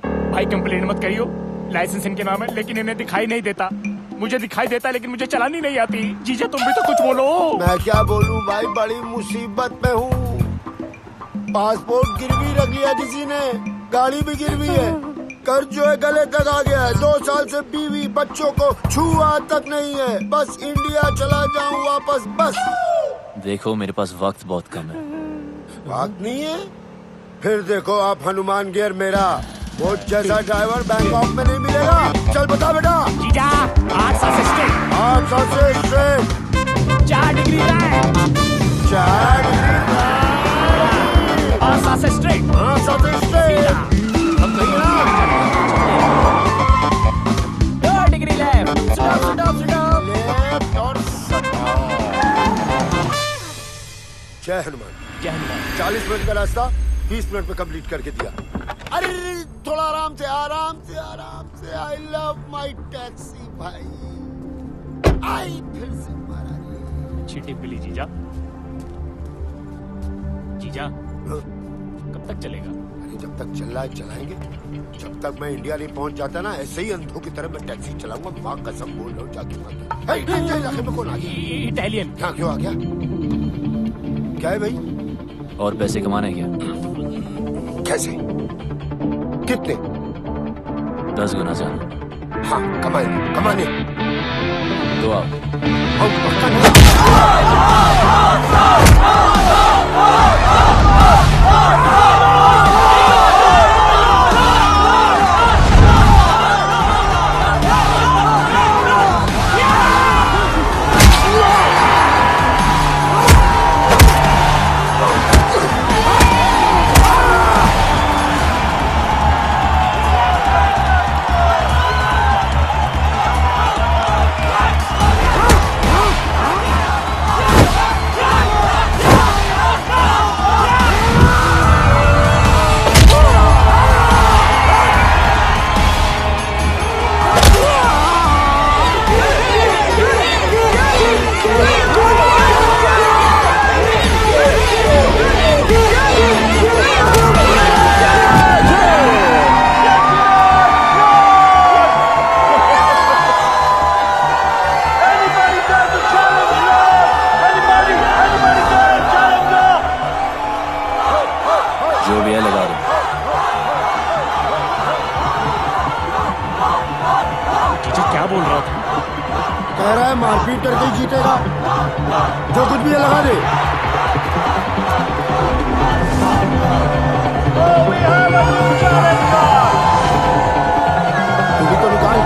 भाई कंप्लेन मत करियो, लाइसेंस इनके नाम है लेकिन इन्हें दिखाई नहीं देता। मुझे दिखाई देता लेकिन मुझे चलानी नहीं आती। जीजा तुम भी तो कुछ बोलो। मैं क्या बोलूं भाई, बड़ी मुसीबत में हूँ। पासपोर्ट गिरवी रख लिया किसी ने, गाड़ी भी गिरवी है, कर्ज जो है गले तक आ गया है। 2 साल से बीवी बच्चों को छुआ तक नहीं है। बस इंडिया चला जाऊं वापस बस। देखो मेरे पास वक्त बहुत कम है। वक्त नहीं है? फिर देखो आप हनुमान गियर मेरा, वो जैसा ड्राइवर बैंकॉक में नहीं मिलेगा। चल बता बेटा। जीजा 8 सांसें स्ट्रेट, 8 सांसें straight, 4 degree right, 4 degree right, 8 सांसें स्ट्रेट, 8 सांसें स्ट्रेट। अब नहीं ना? 2 डिग्री लेफ्ट, स्टॉप लेफ्ट और जय हनुमान। जय हनुमान। 40 मिनट का रास्ता 20 मिनट में कंप्लीट करके दिया। अरे थोड़ा आराम से आराम से आराम से। आई लव माई टैक्सी भाई। आई फिर से मारा रे। अच्छी टिप मिली जीजा। जीजा कब तक चलेगा? अरे जब तक चल रहा है चलाएंगे। जब तक मैं इंडिया नहीं पहुंच जाता ना, ऐसे ही अंधों की तरह मैं टैक्सी चलाऊंगा। माँ कसम बोल रहा हूँ जाके माँ। इलाके में कौन आ गया? इटालियन। क्या क्यों आ गया? क्या है भाई? और पैसे कमाने क्या? कैसे? कितने? 10 गुना ज्यादा। हाँ कमाने। तो आओ। कह रहा है मारपीट करके ही जीतेगा। जो कुछ भी है लगा दे। तू भी तो निकाल।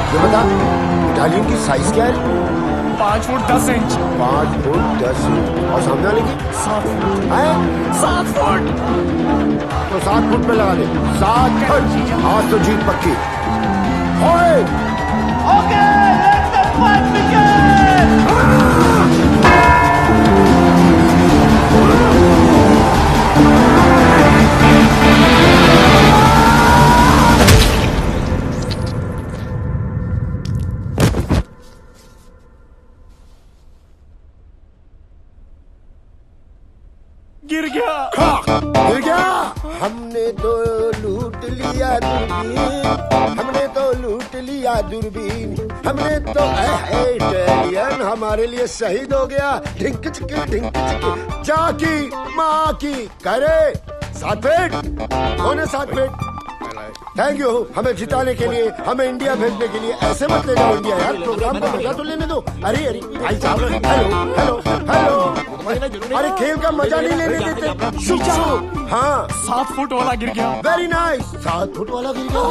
ये बता इटालियन की साइज क्या है? 5 फुट 10 इंच। 5 foot 10 inch. और सामने वाले की 7 फुट। है 7 फुट। तो 7 फुट पे लगा दे। 7 फुट। आज तो जीत पक्की। ओए okay, let the fight begin. गिर गया। गिर गया। हमने तो लूट लिया दूरबीन, हमने तो लूट लिया दूरबीन, हमने तो इटालियन हमारे लिए शहीद हो गया। ढिंक चिकी जाकी माँ की करे 7 फीट। कौन है 7 फीट? थैंक यू हमें जिताने के लिए, हमें इंडिया भेजने के लिए। ऐसे मत ले जाओ इंडिया यार, प्रोग्राम को मजा तो लेने दो। अरे अरे भाई साहब, हेलो हेलो हेलो। अरे खेल का मजा नहीं लेने देते। शुभ शुभ। हाँ 7 फुट वाला गिर गया। Very nice. 7 फुट वाला गिर गया।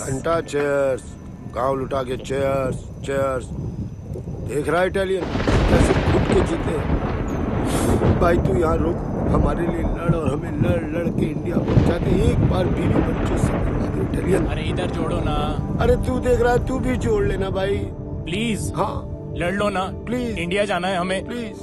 घंटा चेयर्स, गांव लुटा के चेयर्स चेयर्स। देख रहा है इटालियन कैसे खुद के जीते। भाई तू यहाँ रुक, हमारे लिए लड़ और हमें लड़ लड़ के इंडिया पहुंचा दे। एक बार बीवी बच्चों से मिलवा दे इटालियन। अरे इधर जोड़ो ना। अरे तू देख रहा है, तू भी जोड़ लेना भाई प्लीज। हाँ लड़ लो ना प्लीज। इंडिया जाना है हमें प्लीज।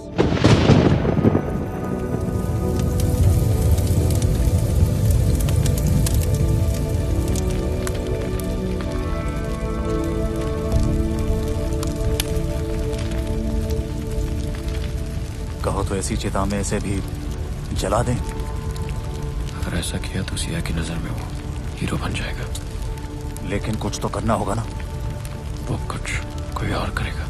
कहो तो ऐसी चिता में ऐसे भी जला दें। अगर ऐसा किया तो सिया की नजर में वो हीरो बन जाएगा। लेकिन कुछ तो करना होगा ना। वो कुछ कोई और करेगा।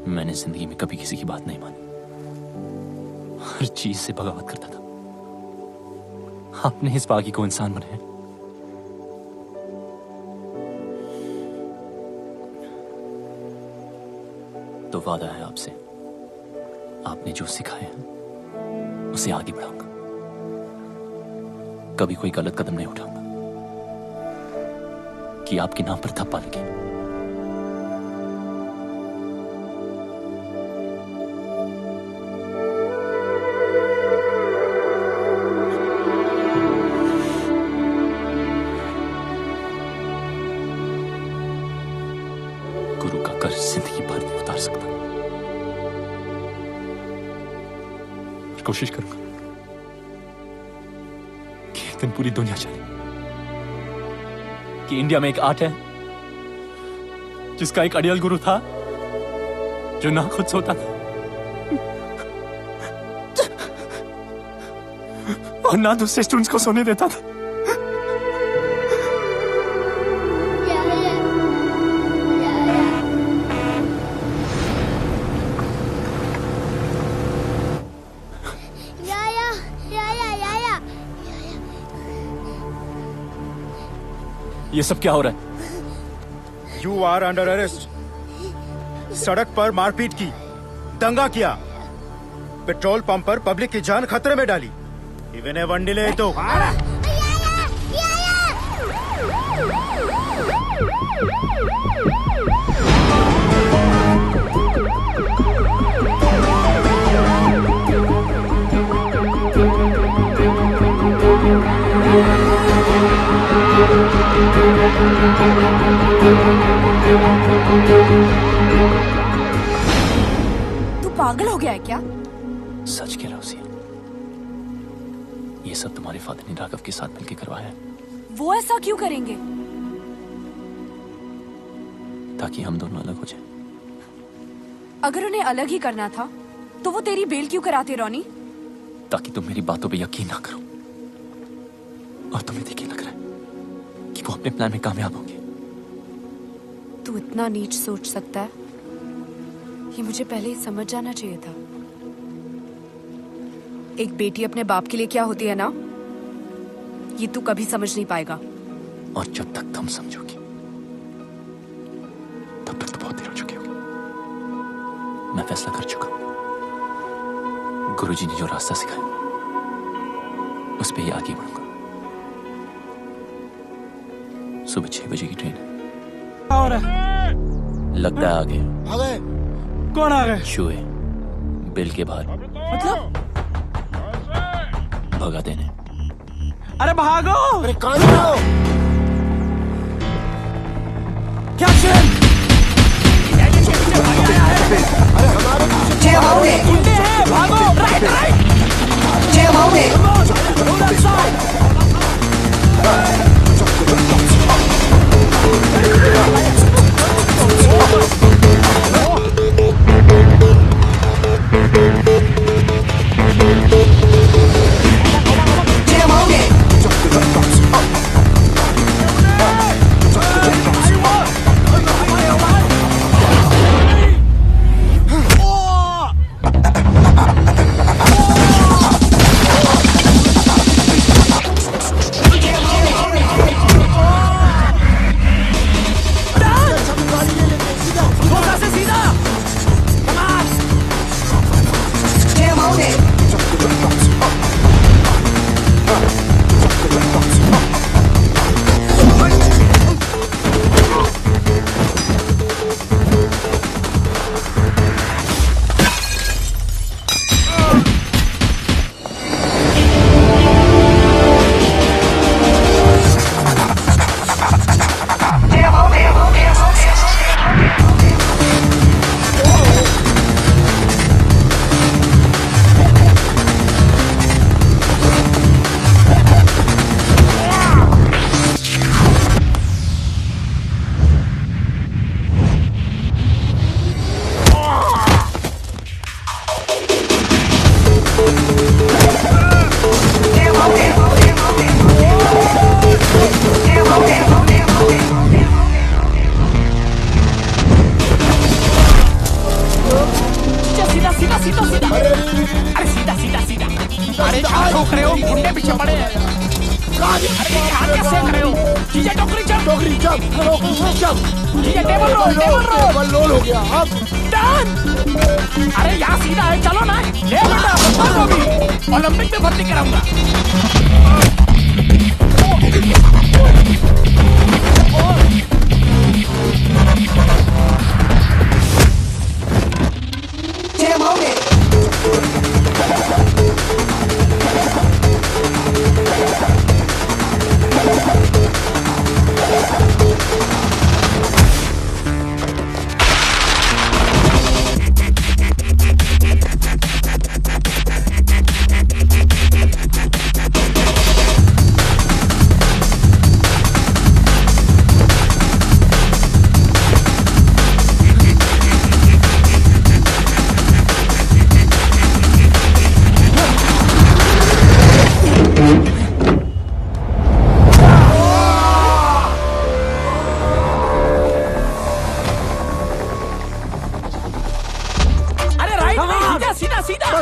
मैंने जिंदगी में कभी किसी की बात नहीं मानी, हर चीज से बगावत करता था। आपने इस बागी को इंसान बनाया। तो वादा है आपसे, आपने जो सिखाया है उसे आगे बढ़ाऊंगा। कभी कोई गलत कदम नहीं उठाऊंगा कि आपके नाम पर थप्पा लगे। गुरु का कर्ज जिंदगी भर नहीं उतार सकता। कोशिश करूंगा कि एक दिन पूरी दुनिया जाने कि इंडिया में एक आर्ट है जिसका एक अड़ियल गुरु था जो ना खुद सोता था और ना दूसरे स्टूडेंट्स को सोने देता था। ये सब क्या हो रहा है? You are under arrest. सड़क पर मारपीट की, दंगा किया, पेट्रोल पंप पर पब्लिक की जान खतरे में डाली। इवन ए वंडिले तो तू पागल हो गया है क्या? सच कह रहा हूं सिया, ये सब तुम्हारे फादर ने राघव के साथ मिलकर करवाया है। वो ऐसा क्यों करेंगे? ताकि हम दोनों अलग हो जाएं। अगर उन्हें अलग ही करना था तो वो तेरी बेल क्यों कराते रोनी? ताकि तुम मेरी बातों पे यकीन ना करो और तुम्हें देखिए लग रहा है कि वो अपने प्लान में कामयाब होंगे, तू इतना नीच सोच सकता है, ये मुझे पहले ही समझ जाना चाहिए था। एक बेटी अपने बाप के लिए क्या होती है ना, ये तू कभी समझ नहीं पाएगा। और जब तक तुम समझोगी तब तक तो बहुत देर हो चुकी होगी। मैं फैसला कर चुका हूं। गुरुजी ने जो रास्ता सिखाया उस पे ही आगे बढ़ूंगा। सुबह 6 बजे की ट्रेन है। और लगता है आगे आ गए। कौन आ गए? चूहे बिल के बाहर मतलब भगा देने। अरे भागो। अरे कहां जाओ? क्या चल? अरे हमारे पीछे गुंडे हैं, भागो। Right right.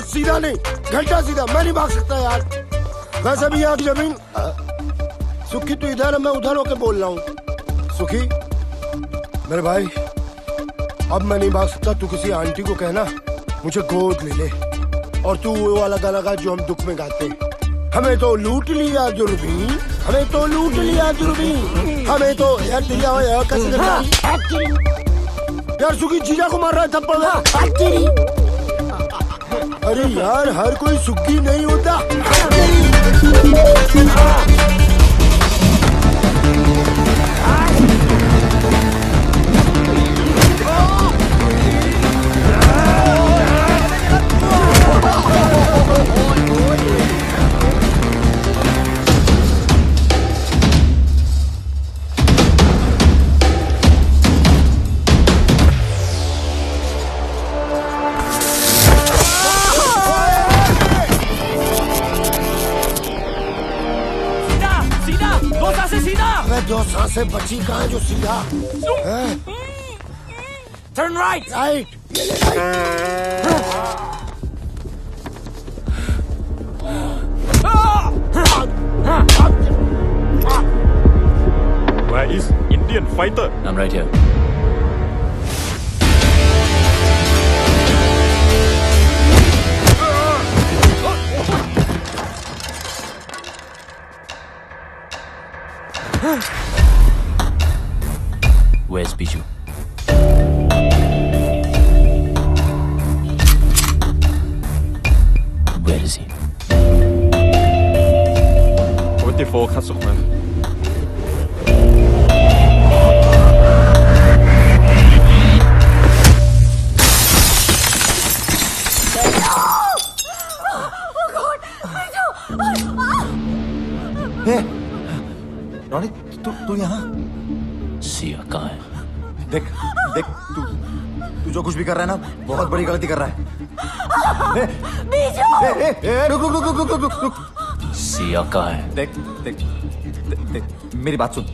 सीधा नहीं, घंटा सीधा। मैं नहीं भाग सकता यार। वैसे भी यहाँ की जमीन। सुखी तू इधर है, मैं उधर होके बोल रहा हूँ। सुखी मेरे भाई, अब मैं नहीं भाग सकता। तू किसी आंटी को कहना मुझे गोद ले ले, और तू वो वाला गाना गा जो हम दुख में गाते हैं। हमें तो लूट लिया दूरबीन, हमें तो लूट लिया दूरबीन, हमें तो यार सुखी जीजा को मार रहा है थप्पड़। अरे यार हर कोई सुखी नहीं होता। सीधा, दो सांसें सीधा। अबे दो सांसें बची कहाँ जो सीधा? Turn right. Right Where is Indian fighter? I'm right here. Where's Biju? Where is he? 44 คัดส่งมา Ronnie तू यहाँ सिया कहाँ है? देख देख तू जो कुछ भी कर रहा है ना बहुत बड़ी गलती कर रहा है। रुक। सिया कहाँ है? देख मेरी बात सुन।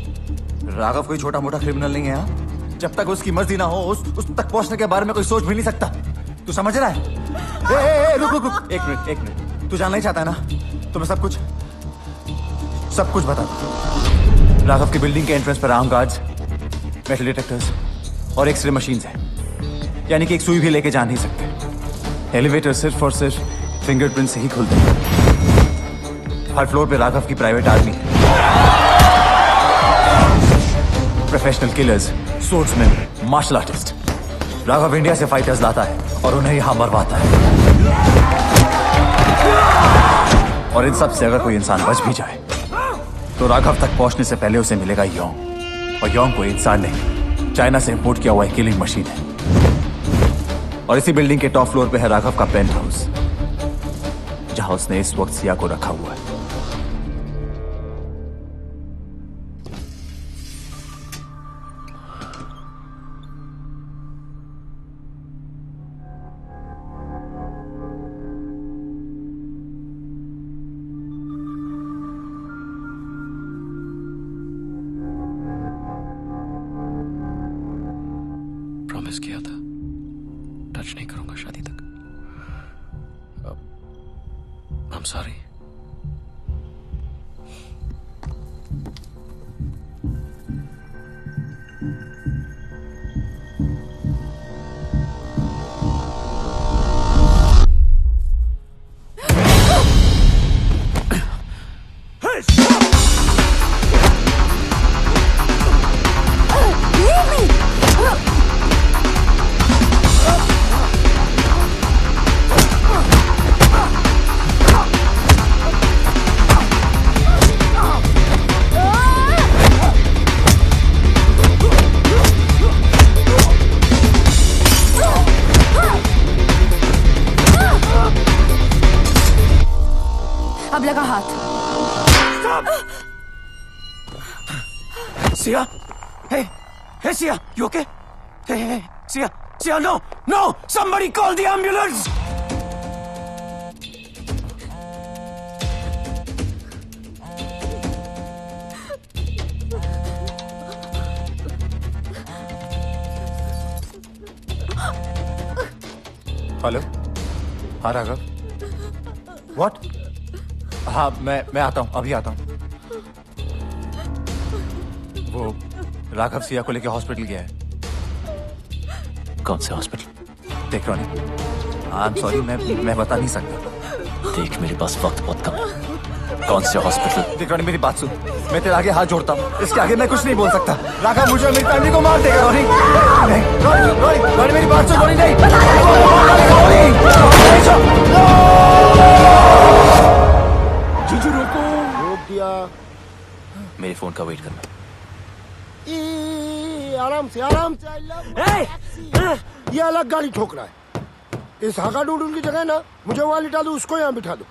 राघव कोई छोटा मोटा क्रिमिनल नहीं है यहाँ। जब तक उसकी मर्जी ना हो उस तक पहुंचने के बारे में कोई सोच भी नहीं सकता। तू समझ रहा है? रुक एक मिनट। तू जानना ही चाहता है ना तो मैं सब कुछ बता दूं। राघव की बिल्डिंग के एंट्रेंस पर आर्म गार्ड्स, मेटल डिटेक्टर्स और एक्सरे मशीन्स हैं। यानी कि एक सुई भी लेके जा नहीं सकते। एलिवेटर सिर्फ और सिर्फ फिंगरप्रिंट से ही खुलते हैं। हर फ्लोर पे राघव की प्राइवेट आर्मी है। Professional killers, sportsman, martial artist. Raghav India से फाइटर्स लाता है और उन्हें यहां मरवाता है। और इन सब से अगर कोई इंसान बच भी जाए तो राघव तक पहुंचने से पहले उसे मिलेगा योंग। और योंग कोई इंसान नहीं, चाइना से इंपोर्ट किया हुआ एक किलिंग मशीन है। और इसी बिल्डिंग के टॉप फ्लोर पे है राघव का पेंट हाउस, जहां उसने इस वक्त सिया को रखा हुआ है। प्रॉमिस किया था टच नहीं करूंगा शादी तक। आई एम सॉरी। अब लगा हाथ। Sia? Hey, Sia, you okay? Hey, Sia, no! Somebody call the ambulance! Hello, हाँ राघव। व्हाट? हाँ मैं आता हूँ, अभी आता हूँ। वो राघव सिया को लेके हॉस्पिटल गया है। कौन से हॉस्पिटल? देख रॉनी, आई एम सॉरी, मैं बता नहीं सकता। देख मेरे पास वक्त बहुत कम है। कौन से हॉस्पिटल? देख रॉनी मेरी बात सुन, मैं तेरे आगे हाथ जोड़ता हूँ, इसके आगे मैं कुछ नहीं बोल सकता। राघव मुझे और मेरी फैमिली को मार देगा। रॉनी रॉनी मेरी बात सुन। रॉनी नहीं, जीजू रोको। रोक दिया। मेरे फोन का वेट करना। आराम से ये अलग गाड़ी ठोक रहा है। इस हाका डूडूल की जगह ना मुझे वहां लिटा दो, उसको यहाँ बिठा दो।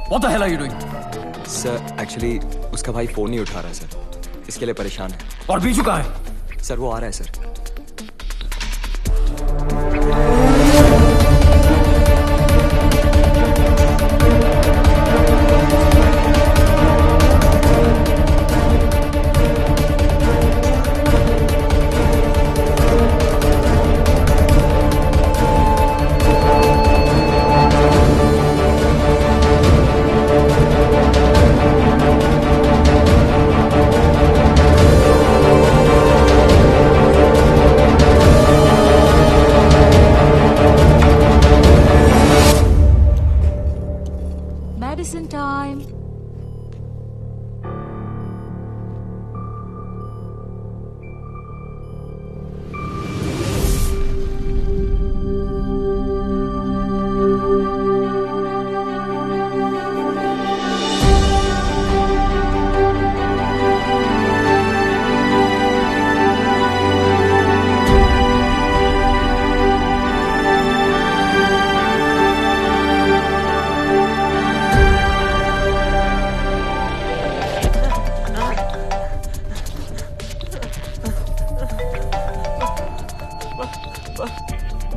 What the hell are you doing? Sir actually उसका भाई फोन नहीं उठा रहा है सर, इसके लिए परेशान है। और बीजू कहाँ है? सर वो आ रहा है sir. Medicine time.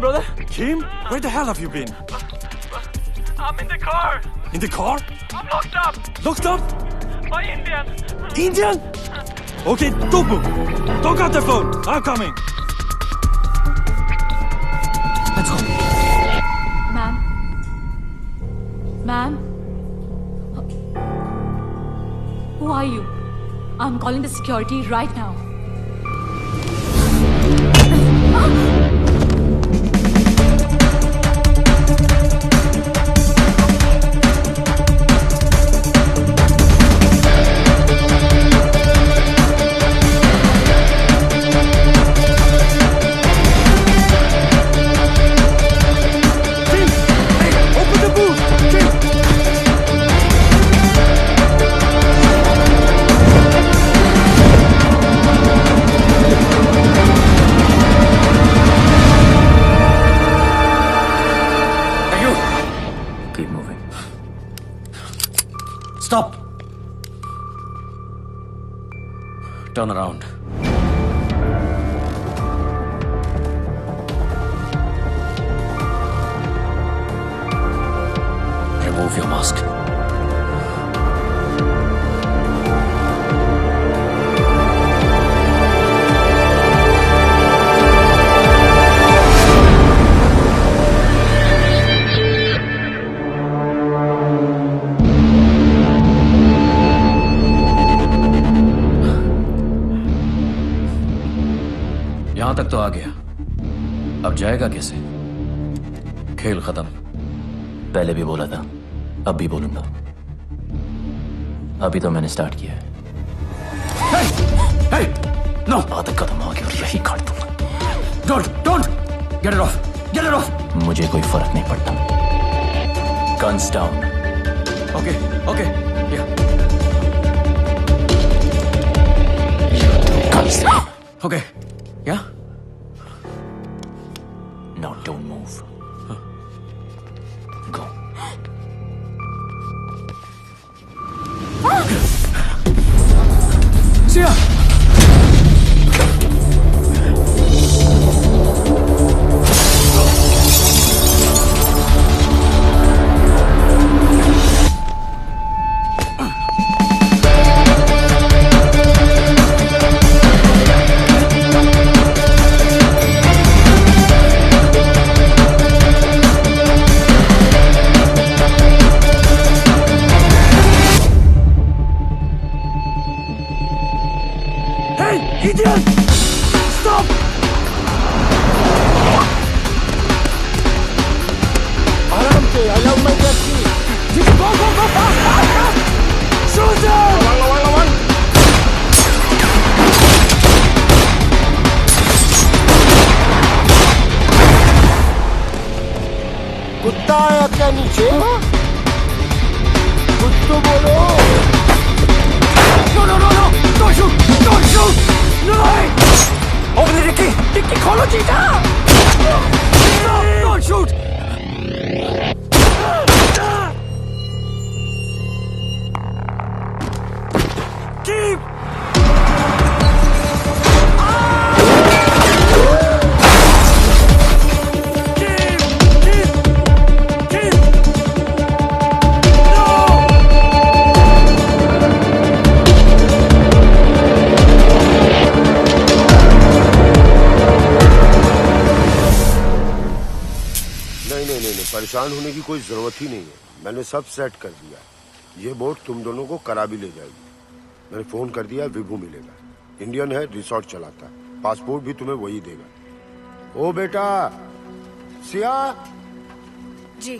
Brother? Kim? Where the hell have you been? I'm in the car. In the car? I'm locked up. Locked up? By Indian. Indian? Okay, don't move. Don't cut the phone. I'm coming. Let's go. Ma'am. Ma'am. Who are you? I'm calling the security right now. Stop! Turn around. Remove your mask. यहां तक तो आ गया, अब जाएगा कैसे? खेल खत्म। पहले भी बोला था, अब भी बोलूंगा। अभी तो मैंने स्टार्ट किया है। Hey! No! आदत खत्म हो गई और यही काट दूंगा। Don't! Get it off! Get it off! मुझे कोई फर्क नहीं पड़ता। Guns down. Okay. Yeah. Guns down. Okay. Yeah? Now don't move. Go. Sia! Idiot! Stop! आराम से allow my taxi. Go fast! Shoot him! Lawan. कुत्ता आया क्या नीचे? कुछ तो बोलो. No! Don't shoot! No! Open the dicky! Dicky, खोलो चीटा! No! Don't shoot! परेशान होने की कोई जरूरत ही नहीं है, मैंने सब सेट कर दिया। ये बोट तुम दोनों को करा भी ले जाएगी। मैंने फोन कर दिया, विभू मिलेगा, इंडियन है, रिसोर्ट चलाता है, पासपोर्ट भी तुम्हें वही देगा। ओ बेटा सिया। जी।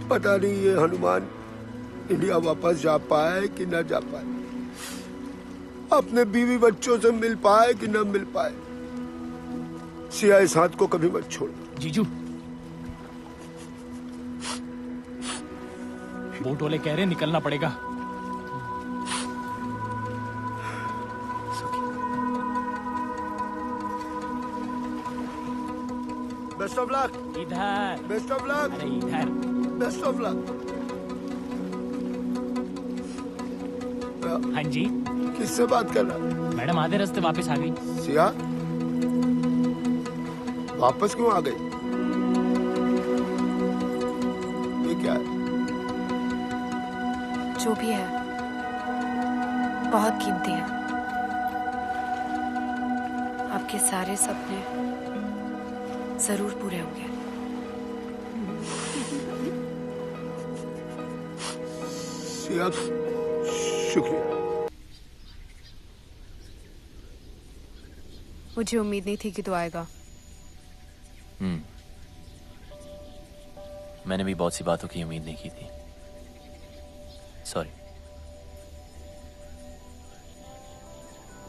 पता नहीं ये हनुमान इंडिया वापस जा पाए कि ना जा पाए, अपने बीवी बच्चों से मिल पाए कि ना मिल पाए। सिया इस हाथ को कभी मत छोड़। जीजू, बोट वाले कह रहे निकलना पड़ेगा। Best of luck. इधर। Best of luck. अरे इधर। Best of luck. हाँ जी। किससे बात कर रहा? मैडम आधे रास्ते वापस आ गई। सिया वापस क्यों आ गई? ये क्या है? जो भी है बहुत कीमती है। आपके सारे सपने जरूर पूरे होंगे। सिया शुक्रिया। मुझे उम्मीद नहीं थी कि तू आएगा। मैंने भी बहुत सी बातों की उम्मीद नहीं की थी। सॉरी।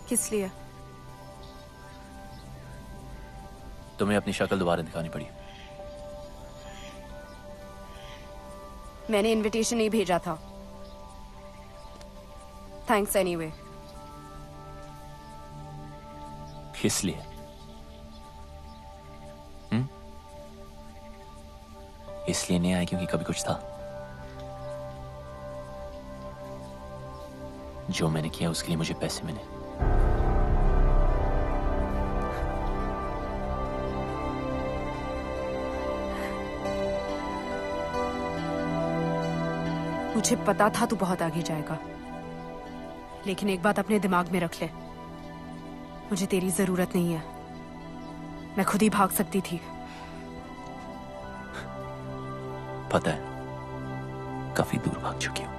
किस लिए? तुम्हें अपनी शक्ल दोबारा दिखानी पड़ी। मैंने इनविटेशन नहीं भेजा था। Thanks anyway. किस लिए? इसलिए नहीं आया क्योंकि कभी कुछ था। जो मैंने किया उसके लिए मुझे पैसे मिले। मुझे पता था तू बहुत आगे जाएगा, लेकिन एक बात अपने दिमाग में रख ले, मुझे तेरी जरूरत नहीं है। मैं खुद ही भाग सकती थी। पता है, काफी दूर भाग चुकी हूं।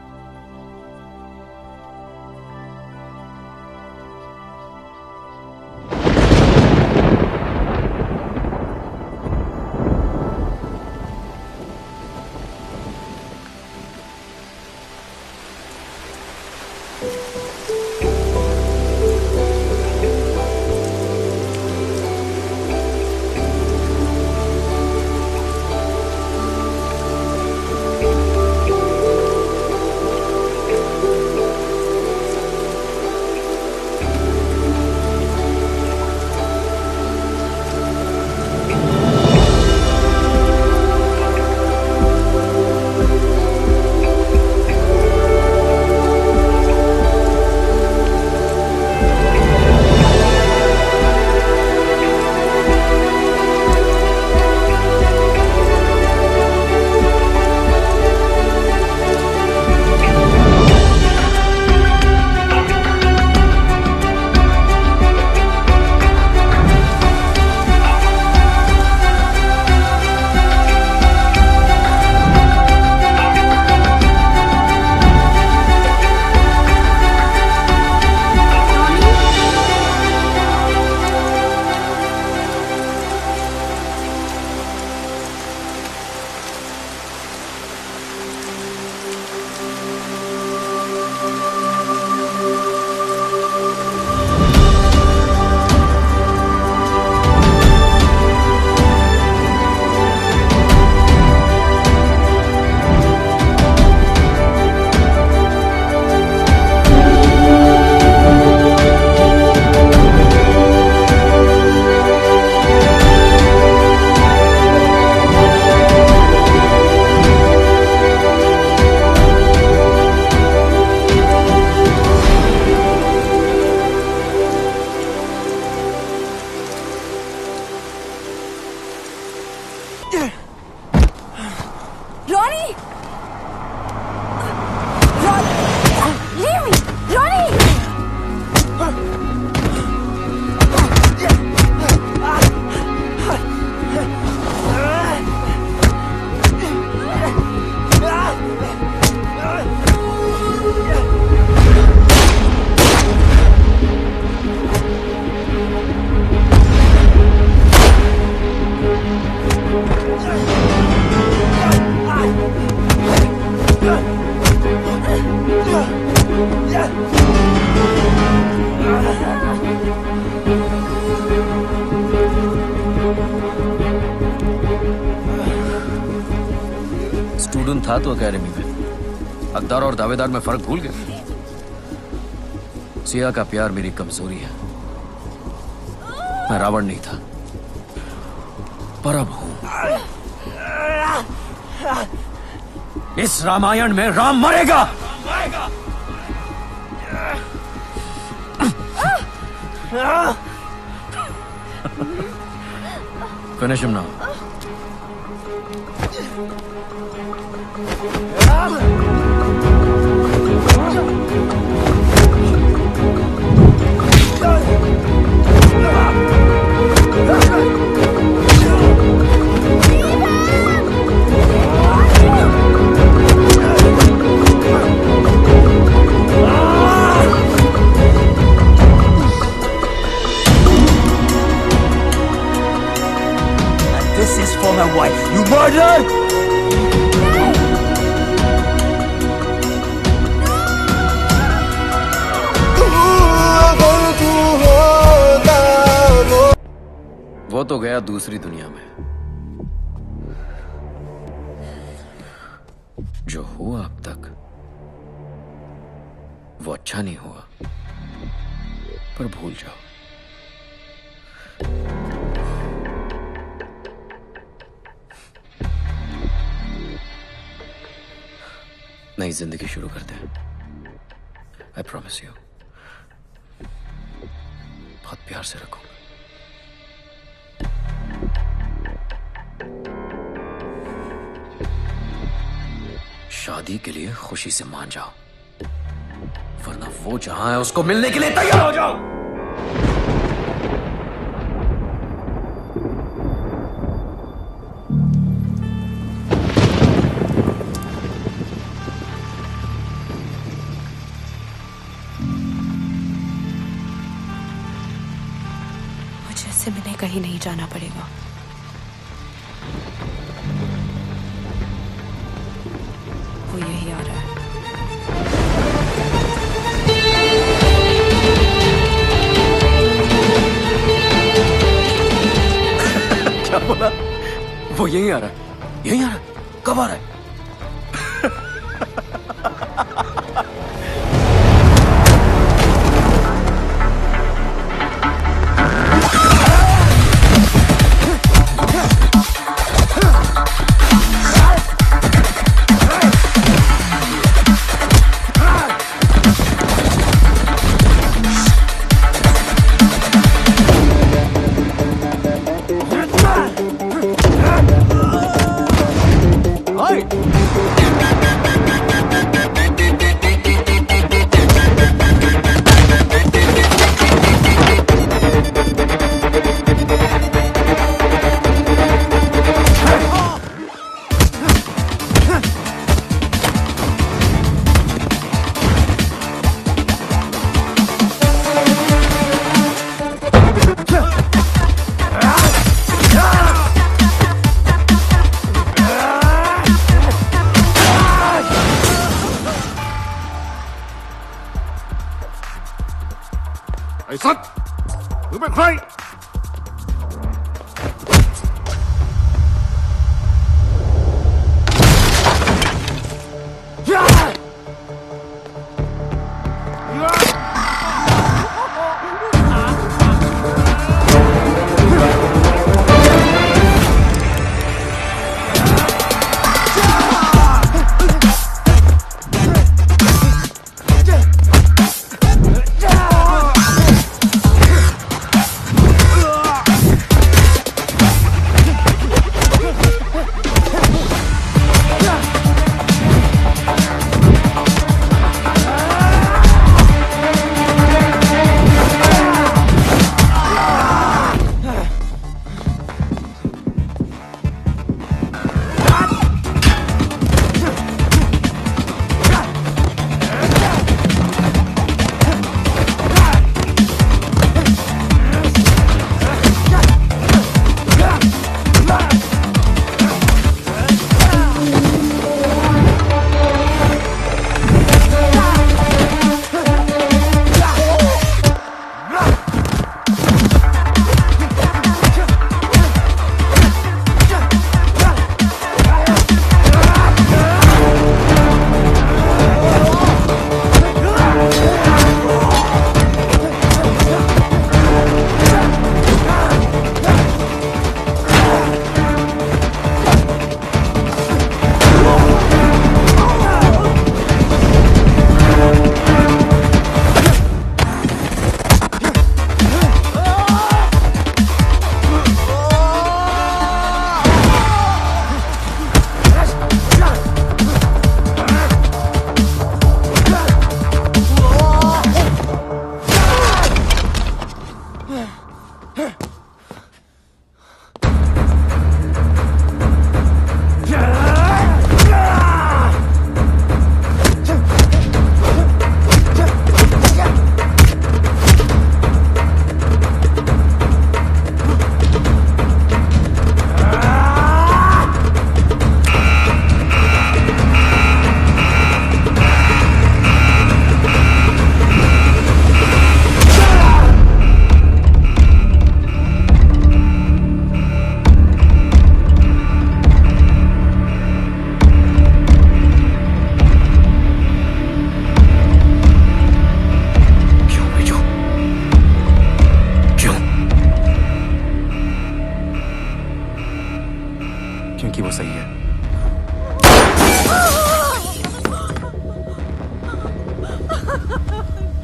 था तो अकेडमी में, हकदार और दावेदार में फर्क भूल गए। सिया का प्यार मेरी कमजोरी है। मैं रावण नहीं था, पर अब हूं। इस रामायण में राम मरेगा। Finish him now. This is for my wife. You murdered! वो तो गया दूसरी दुनिया में। जो हुआ अब तक वो अच्छा नहीं हुआ, पर भूल जाओ। नई जिंदगी शुरू करते हैं। आई प्रॉमिस यू, बहुत प्यार से रखूंगा। शादी के लिए खुशी से मान जाओ, वरना वो जहां है उसको मिलने के लिए तैयार हो जाओ। से मैंने कहीं नहीं जाना पड़ेगा। वो यही आ रहा है। क्या बोला? वो यही आ रहा है? यही आ रहा है? कब आ रहा है?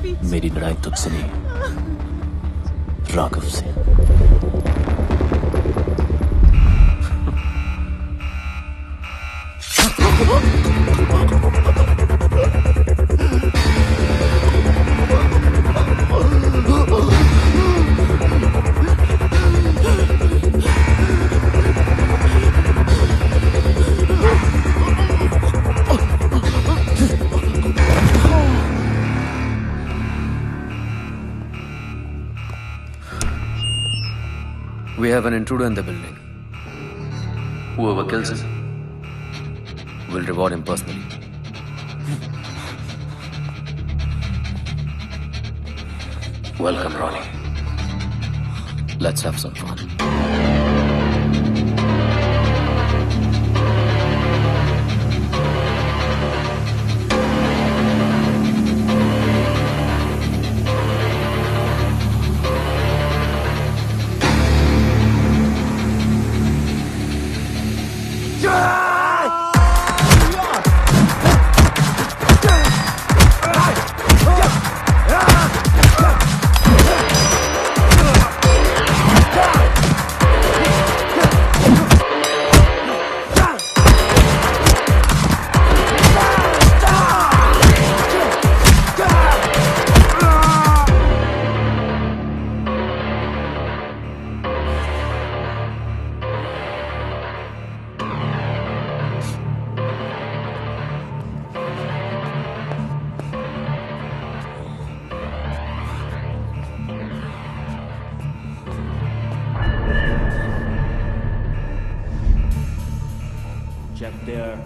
मेरी लड़ाई तुझसे नहीं, राघव से। We have an intruder in the building. Whoever kills him will reward him personally. Welcome, Ronnie. Let's have some fun. Check there.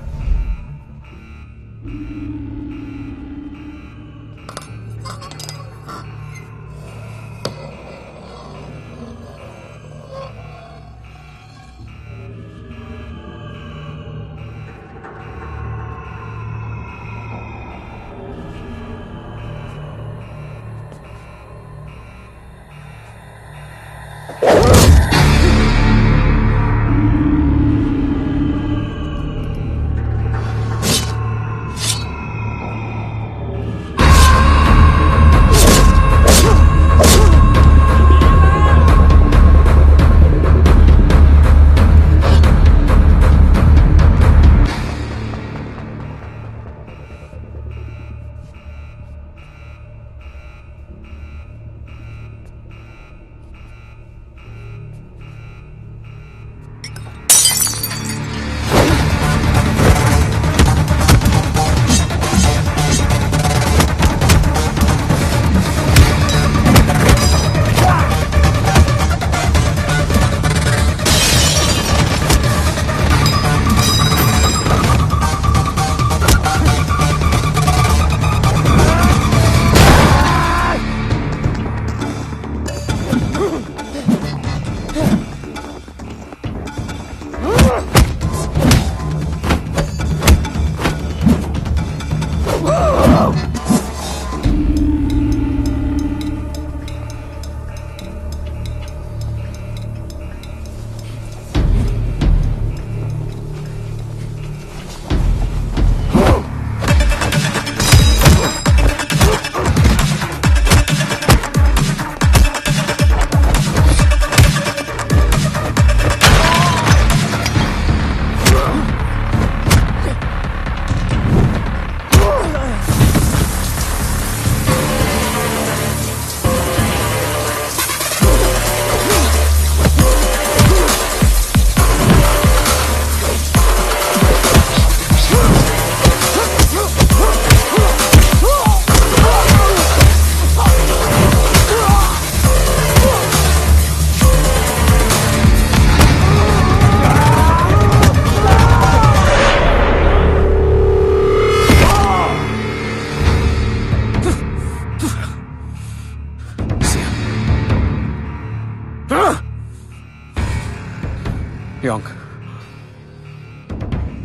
Young.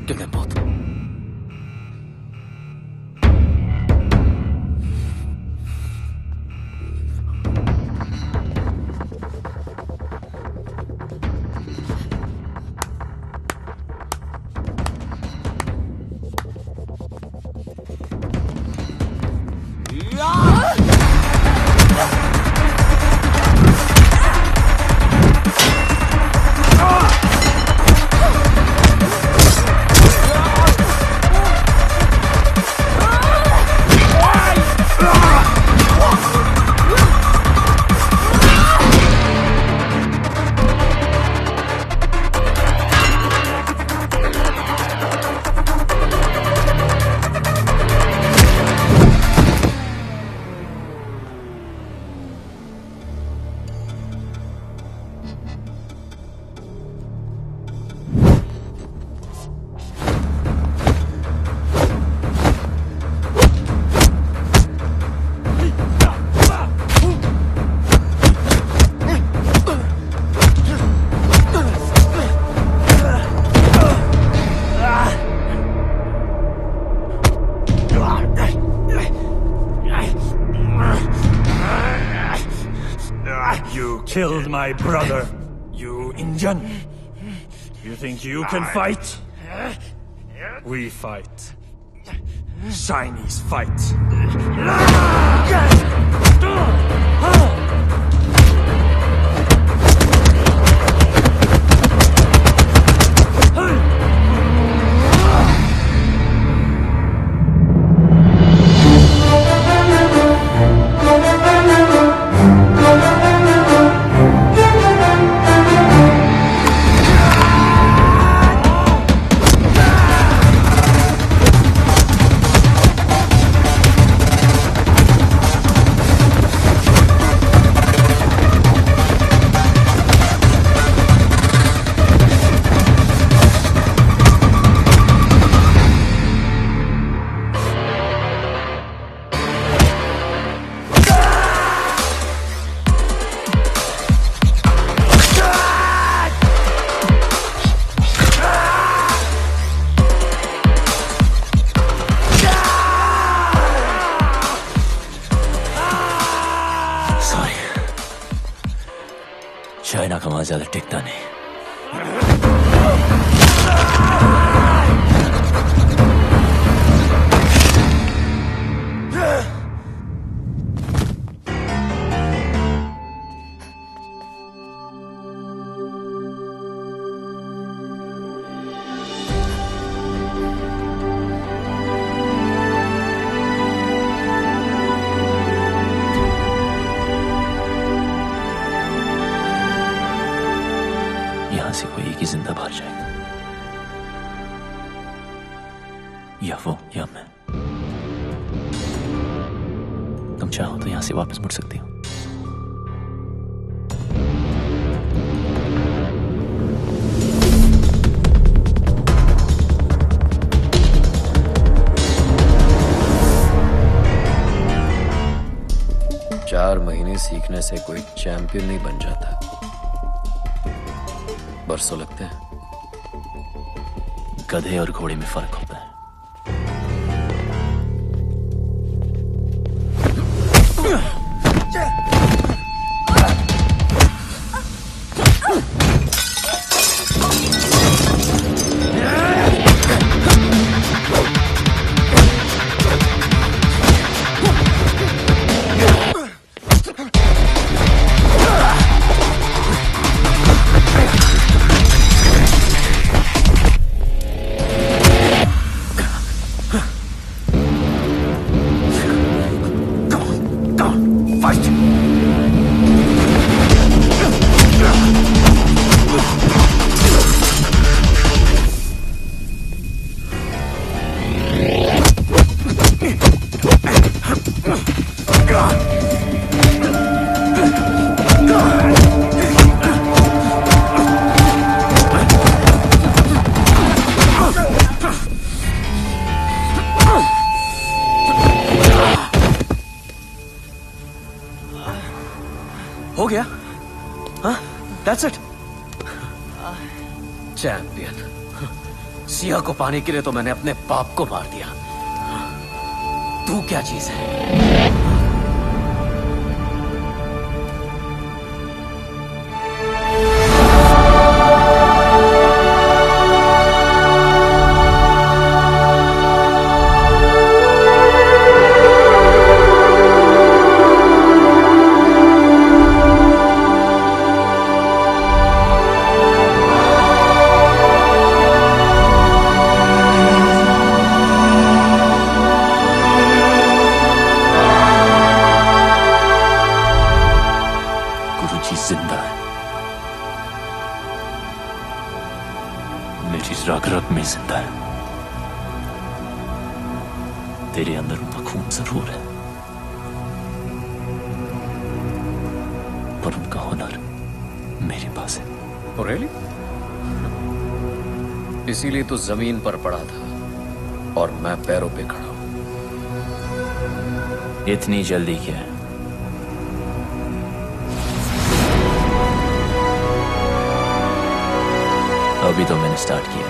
Kill them both. Yeah! killed my brother, you Indian. You think you can fight? We fight. Chinese fight. China का वहां ज्यादा टिकता नहीं। यहां से कोई एक ही जिंदा बाहर जाएगा, या वो या मैं। तुम चाहो तो यहां से वापस मुड़ सकती हो। चार महीने सीखने से कोई चैंपियन नहीं बन जाता, बरसों लगते हैं। गधे और घोड़े में फर्क होता है। हो गया? हाँ? That's it? चैंपियन। सिया को पाने के लिए तो मैंने अपने बाप को मार दिया। तू क्या चीज है? जिंदा है, मेरी रग रग में जिंदा है। तेरे अंदर उनका खून जरूर है, पर उनका हुनर मेरे पास है। Oh, really? इसीलिए तो जमीन पर पड़ा था और मैं पैरों पे खड़ा हूं। इतनी जल्दी क्या है? अभी तो मैंने स्टार्ट किया।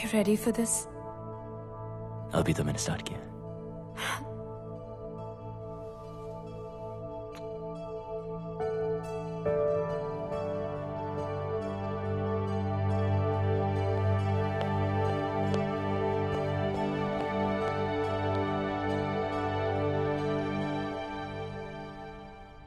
You ready for this? अभी तो मैंने स्टार्ट किया है।